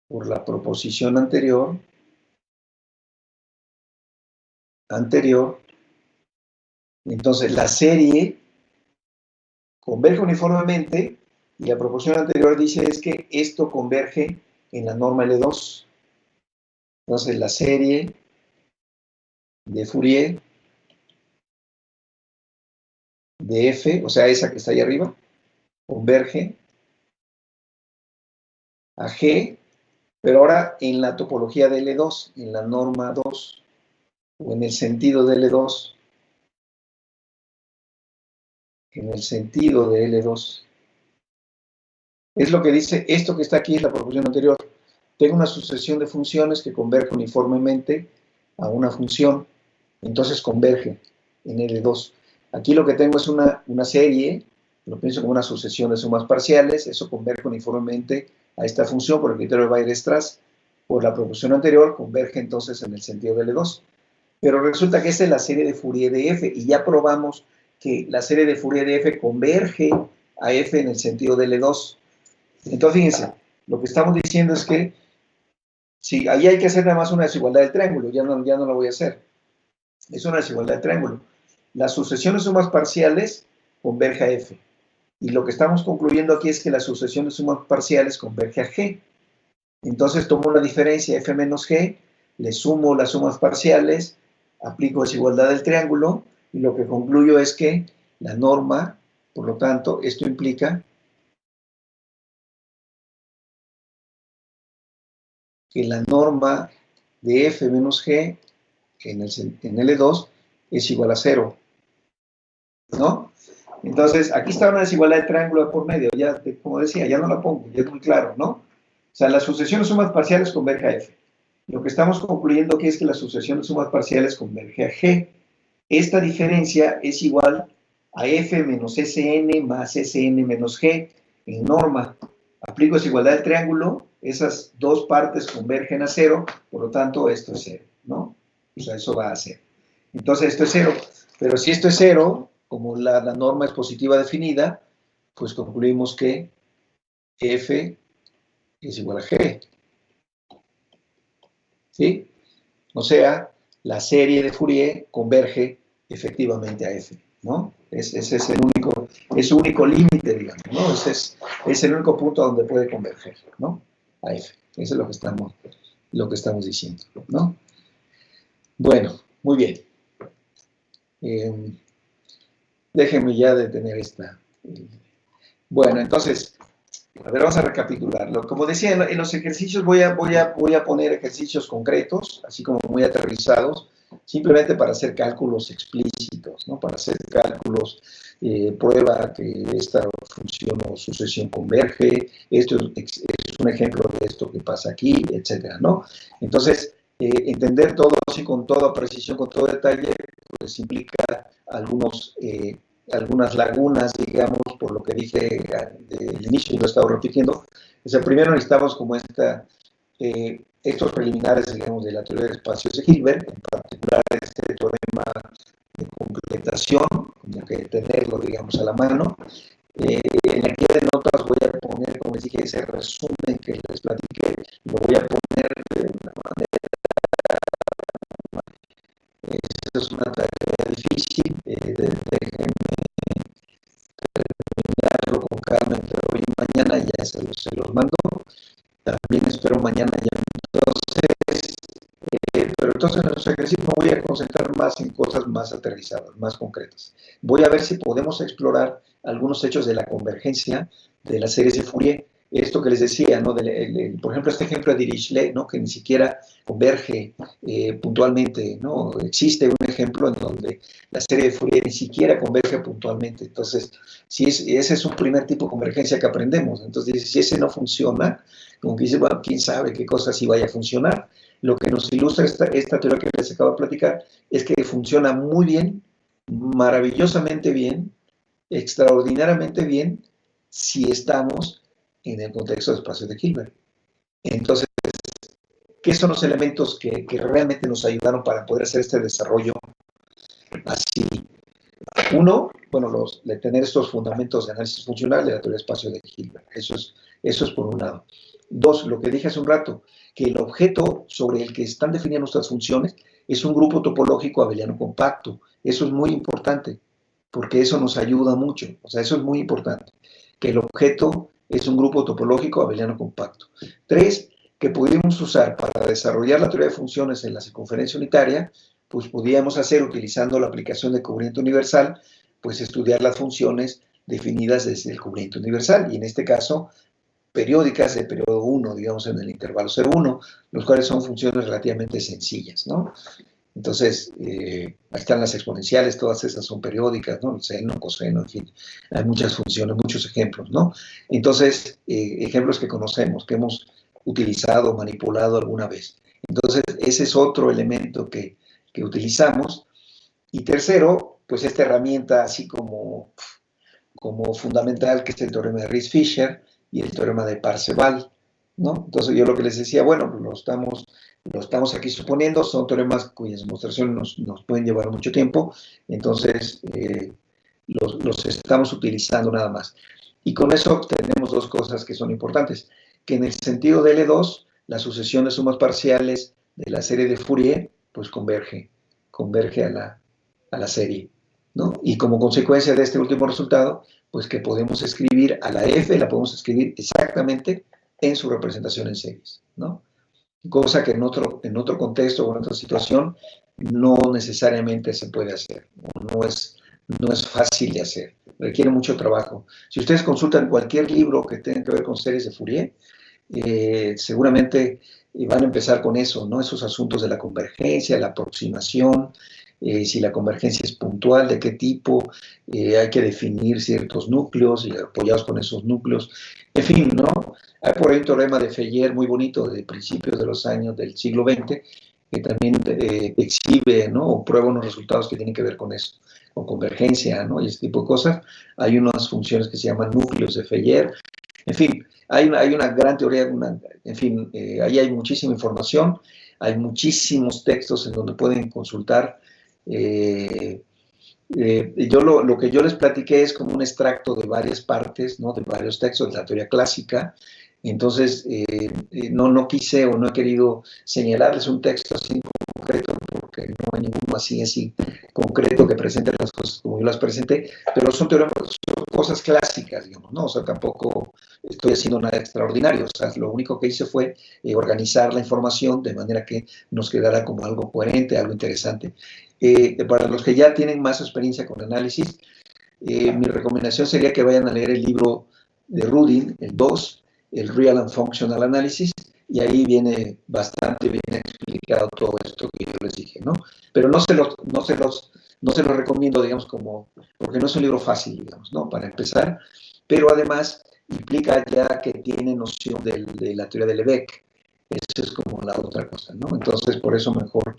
por la proposición anterior, Entonces, la serie converge uniformemente y la proporción anterior dice es que esto converge en la norma L2. Entonces, la serie de Fourier de F, o sea, esa que está ahí arriba, converge a G, pero ahora en la topología de L2, en la norma 2, o en el sentido de L2, en el sentido de L2. Es lo que dice, esto que está aquí es la proporción anterior. Tengo una sucesión de funciones que converge uniformemente a una función, entonces converge en L2. Aquí lo que tengo es una serie, lo pienso como una sucesión de sumas parciales, eso converge uniformemente a esta función por el criterio de Weierstrass. Por la proporción anterior, converge entonces en el sentido de L2. Pero resulta que esta es la serie de Fourier de F, y ya probamos que la serie de Fourier de F converge a F en el sentido de L2. Entonces, fíjense, lo que estamos diciendo es que si ahí hay que hacer nada más una desigualdad del triángulo, ya no lo voy a hacer. Es una desigualdad del triángulo. La sucesión de sumas parciales converge a F. Y lo que estamos concluyendo aquí es que la sucesión de sumas parciales converge a G. Entonces tomo la diferencia F menos G, le sumo las sumas parciales, aplico desigualdad del triángulo, y lo que concluyo es que la norma, por lo tanto, esto implica que la norma de F menos G en L2 es igual a 0, ¿no? Entonces, aquí está una desigualdad de triángulo de por medio, ya, como decía, ya no la pongo, ya es muy claro, ¿no? O sea, la sucesión de sumas parciales converge a F. Lo que estamos concluyendo aquí es que la sucesión de sumas parciales converge a G. Esta diferencia es igual a F menos Sn más Sn menos G en norma. Aplico desigualdad del triángulo, esas dos partes convergen a 0, por lo tanto, esto es 0, ¿no? O sea, eso va a 0. Entonces, esto es 0. Pero si esto es 0, como la norma es positiva definida, pues concluimos que F es igual a G. ¿Sí? O sea, la serie de Fourier converge efectivamente a F, ¿no? Ese es su único límite, digamos, ¿no? Ese es el único punto donde puede converger, ¿no? A F. Eso es lo que estamos diciendo, ¿no? Bueno, muy bien. Déjenme ya detener esta. Bueno, entonces, a ver, vamos a recapitularlo. Como decía, en los ejercicios voy a poner ejercicios concretos, así como muy aterrizados, simplemente para hacer cálculos explícitos, ¿no? Para hacer cálculos, prueba que esta función o sucesión converge, esto es un ejemplo de esto que pasa aquí, etcétera, ¿no? Entonces, entender todo así con toda precisión, con todo detalle, pues implica algunas lagunas, digamos, por lo que dije del inicio y lo he estado repitiendo. O sea, primero necesitamos como estos preliminares, digamos, de la teoría de espacios de Hilbert, en particular este teorema de completación, como que tenerlo, digamos, a la mano. En la guía de notas voy a poner, como les dije, ese resumen que les platiqué, lo voy a poner de una manera. Esa es una tarea difícil, déjenme terminarlo con calma entre hoy y mañana, ya se los mando. También espero mañana ya. Pero entonces en los ejercicios me voy a concentrar más en cosas más aterrizadas, más concretas. Voy a ver si podemos explorar algunos hechos de la convergencia de las series de Fourier. Esto que les decía, ¿no? Por ejemplo, este ejemplo de Dirichlet, ¿no? Que ni siquiera converge puntualmente, ¿no? Existe un ejemplo en donde la serie de Fourier ni siquiera converge puntualmente. Entonces, ese es un primer tipo de convergencia que aprendemos. Entonces, si ese no funciona, como que dice, bueno, quién sabe qué cosa sí vaya a funcionar. Lo que nos ilustra esta teoría que les acabo de platicar es que funciona muy bien, maravillosamente bien, extraordinariamente bien, si estamos en el contexto de espacios de Hilbert. Entonces, ¿qué son los elementos que realmente nos ayudaron para poder hacer este desarrollo así? Uno, bueno, tener estos fundamentos de análisis funcional de la teoría de espacios de Hilbert. Eso es por un lado. Dos, lo que dije hace un rato, que el objeto sobre el que están definidas nuestras funciones es un grupo topológico abeliano compacto. Eso es muy importante, porque eso nos ayuda mucho. O sea, eso es muy importante, que el objeto es un grupo topológico abeliano compacto. 3, que pudimos usar para desarrollar la teoría de funciones en la circunferencia unitaria, pues podíamos hacer, utilizando la aplicación de cubrimiento universal, pues estudiar las funciones definidas desde el cubrimiento universal, y en este caso, periódicas de periodo 1, digamos en el intervalo 0,1, los cuales son funciones relativamente sencillas, ¿no? Entonces, ahí están las exponenciales, todas esas son periódicas, ¿no? El seno, coseno, en fin, hay muchas funciones, muchos ejemplos, ¿no? Entonces, ejemplos que conocemos, que hemos utilizado, manipulado alguna vez. Entonces, ese es otro elemento que utilizamos. Y tercero, pues esta herramienta así como fundamental, que es el teorema de Riesz-Fisher y el teorema de Parseval, ¿no? Entonces, yo lo que les decía, bueno, lo estamos aquí suponiendo, son teoremas cuyas demostraciones nos pueden llevar mucho tiempo, entonces los estamos utilizando nada más. Y con eso tenemos dos cosas que son importantes, que en el sentido de L2, la sucesión de sumas parciales de la serie de Fourier, pues converge a la serie, ¿no? Y como consecuencia de este último resultado, pues que podemos escribir a la F, la podemos escribir exactamente en su representación en series, ¿no? Cosa que en otro contexto o en otra situación no necesariamente se puede hacer, no es fácil de hacer, requiere mucho trabajo. Si ustedes consultan cualquier libro que tenga que ver con series de Fourier, seguramente van a empezar con eso, ¿no? Esos asuntos de la convergencia, la aproximación, si la convergencia es puntual, de qué tipo, hay que definir ciertos núcleos y apoyados con esos núcleos, en fin, ¿no? Hay por ahí un teorema de Feyer muy bonito de principios de los años del siglo XX que también exhibe, ¿no? O prueba unos resultados que tienen que ver con eso, con convergencia, ¿no? Y ese tipo de cosas. Hay unas funciones que se llaman núcleos de Feyer. En fin, hay una gran teoría, en fin, ahí hay muchísima información, hay muchísimos textos en donde pueden consultar. Lo que yo les platiqué es como un extracto de varias partes, ¿no? De varios textos de la teoría clásica. Entonces, no quise o no he querido señalarles un texto así en concreto, porque no hay ninguno así concreto que presente las cosas como yo las presenté, pero son cosas clásicas, digamos, ¿no? O sea, tampoco estoy haciendo nada extraordinario, o sea, lo único que hice fue organizar la información de manera que nos quedara como algo coherente, algo interesante. Para los que ya tienen más experiencia con análisis, mi recomendación sería que vayan a leer el libro de Rudin, el 2, el Real and Functional Analysis, y ahí viene bastante bien explicado todo esto que yo les dije, ¿no? Pero no se los recomiendo, digamos, porque no es un libro fácil, digamos, ¿no? Para empezar, pero además implica ya que tiene noción de la teoría de Lebesgue. Eso es como la otra cosa, ¿no? Entonces, por eso mejor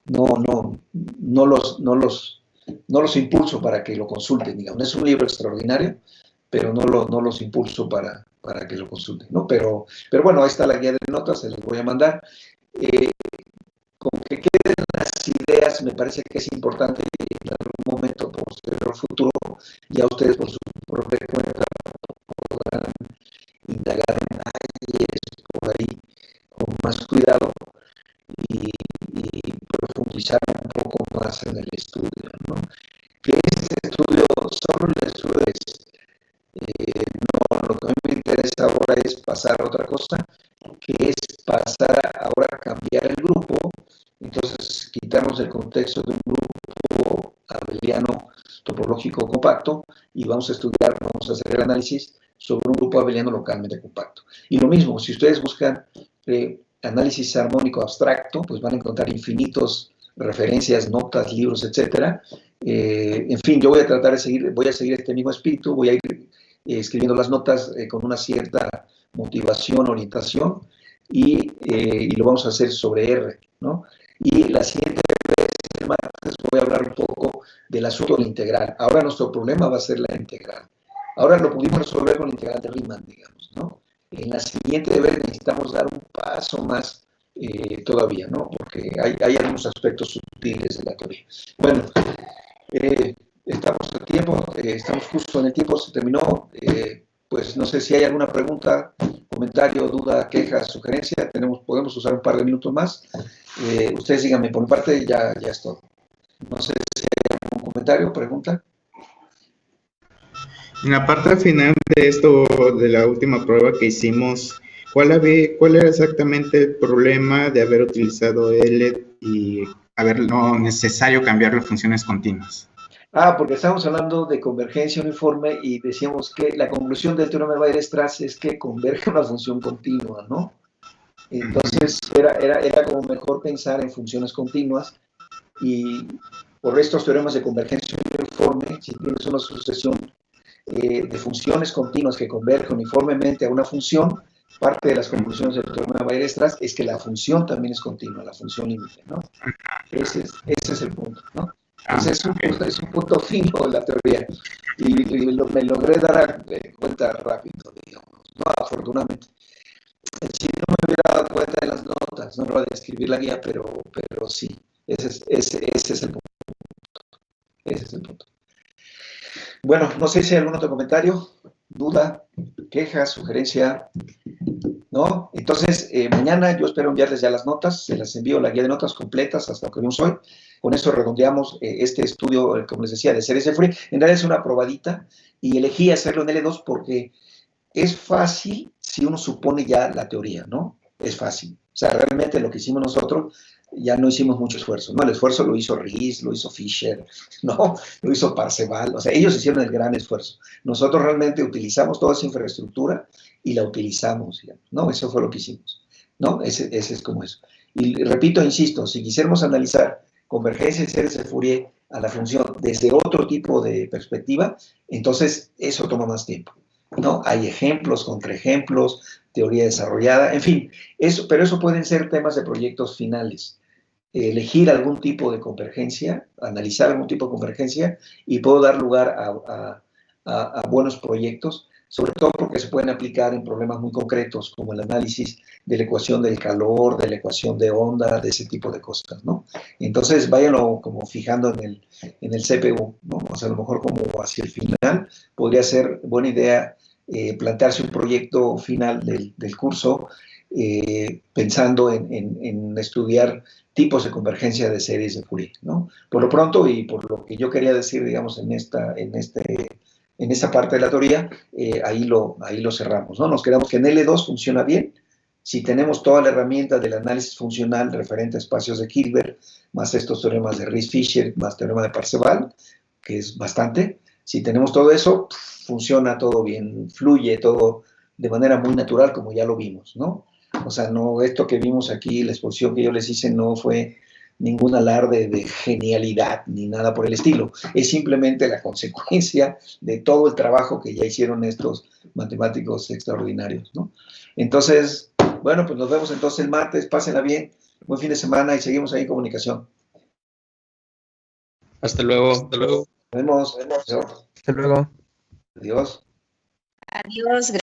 no los impulso para que lo consulten, digamos. No es un libro extraordinario, pero no los impulso para que lo consulten, ¿no? Pero bueno, ahí está la guía de notas, se las voy a mandar. Con que queden las ideas, me parece que es importante en algún momento posterior futuro, ya ustedes por su propia cuenta podrán indagar detalles por ahí con más cuidado y profundizar un poco más en el estudio, ¿no? Que este estudio solo el estudio es, lo que a mí me interesa ahora es pasar a otra cosa, que es pasar ahora a cambiar el grupo, entonces quitarnos el contexto de un grupo abeliano topológico compacto y vamos a hacer el análisis sobre un grupo abeliano localmente compacto. Y lo mismo, si ustedes buscan análisis armónico abstracto, pues van a encontrar infinitos referencias, notas, libros, etcétera. En fin, yo voy a seguir este mismo espíritu, voy a ir escribiendo las notas con una cierta motivación, orientación, y lo vamos a hacer sobre R, ¿no? Y la siguiente vez, el martes, voy a hablar un poco del asunto de la integral. Ahora nuestro problema va a ser la integral. Ahora lo pudimos resolver con la integral de Riemann, digamos, ¿no? En la siguiente vez necesitamos dar un paso más todavía, ¿no? Porque hay algunos aspectos sutiles de la teoría. Bueno, estamos justo en el tiempo, se terminó. pues no sé si hay alguna pregunta, comentario, duda, queja, sugerencia. Podemos usar un par de minutos más. Ustedes díganme, por mi parte ya es todo. No sé si hay algún comentario, pregunta. En la parte final de esto, de la última prueba que hicimos, ¿cuál era exactamente el problema de haber utilizado L y haber no necesario cambiar las funciones continuas? Porque estábamos hablando de convergencia uniforme y decíamos que la conclusión del teorema de Weierstrass es que converge una función continua, ¿no? Entonces era como mejor pensar en funciones continuas y por estos teoremas de convergencia uniforme, si tienes una sucesión de funciones continuas que convergen uniformemente a una función, parte de las conclusiones del teorema de Weierstrass es que la función también es continua, la función límite, ¿no? Ese es el punto, ¿no? Entonces es un punto fino de la teoría y me logré dar cuenta rápido, digamos, ¿no? Afortunadamente. Si no me hubiera dado cuenta de las notas, no lo voy a escribir la guía, pero sí, ese es el punto. Ese es el punto. Bueno, no sé si hay algún otro comentario, duda, queja, sugerencia, ¿no? Entonces, mañana yo espero enviarles ya las notas, se las envío la guía de notas completas hasta lo que vimos hoy. Con eso redondeamos este estudio, como les decía, de series de Fourier. En realidad es una probadita y elegí hacerlo en L2 porque es fácil si uno supone ya la teoría, ¿no? Es fácil. O sea, realmente lo que hicimos nosotros ya no hicimos mucho esfuerzo, ¿no? El esfuerzo lo hizo Ries, lo hizo Fisher, ¿no? Lo hizo Parseval, o sea, ellos hicieron el gran esfuerzo. Nosotros realmente utilizamos toda esa infraestructura y la utilizamos, digamos, ¿no? Eso fue lo que hicimos, ¿no? Ese es como eso. Y repito, insisto, si quisiéramos analizar convergencia de series de Fourier a la función desde otro tipo de perspectiva, entonces eso toma más tiempo, ¿no? Hay ejemplos, contraejemplos, teoría desarrollada, en fin, pero eso pueden ser temas de proyectos finales. Elegir algún tipo de convergencia, analizar algún tipo de convergencia y puedo dar lugar a buenos proyectos, sobre todo porque se pueden aplicar en problemas muy concretos, como el análisis de la ecuación del calor, de la ecuación de onda, de ese tipo de cosas, ¿no? Entonces, váyanlo como fijando en el CPU, ¿no? O sea, a lo mejor como hacia el final, podría ser buena idea plantearse un proyecto final del curso pensando en estudiar tipos de convergencia de series de Fourier, ¿no? Por lo pronto, y por lo que yo quería decir, digamos, en esta parte de la teoría, ahí lo cerramos, ¿no? Nos quedamos que en L2 funciona bien, si tenemos toda la herramienta del análisis funcional referente a espacios de Hilbert, más estos teoremas de Ries-Fisher, más teorema de Parseval, que es bastante, si tenemos todo eso, funciona todo bien, fluye todo de manera muy natural, como ya lo vimos, ¿no? O sea, no, esto que vimos aquí, la exposición que yo les hice, no fue ningún alarde de genialidad ni nada por el estilo. Es simplemente la consecuencia de todo el trabajo que ya hicieron estos matemáticos extraordinarios, ¿no? Entonces, bueno, pues nos vemos entonces el martes. Pásenla bien. Buen fin de semana y seguimos ahí en comunicación. Hasta luego. Hasta luego. Nos vemos. Hasta luego. Adiós. Adiós.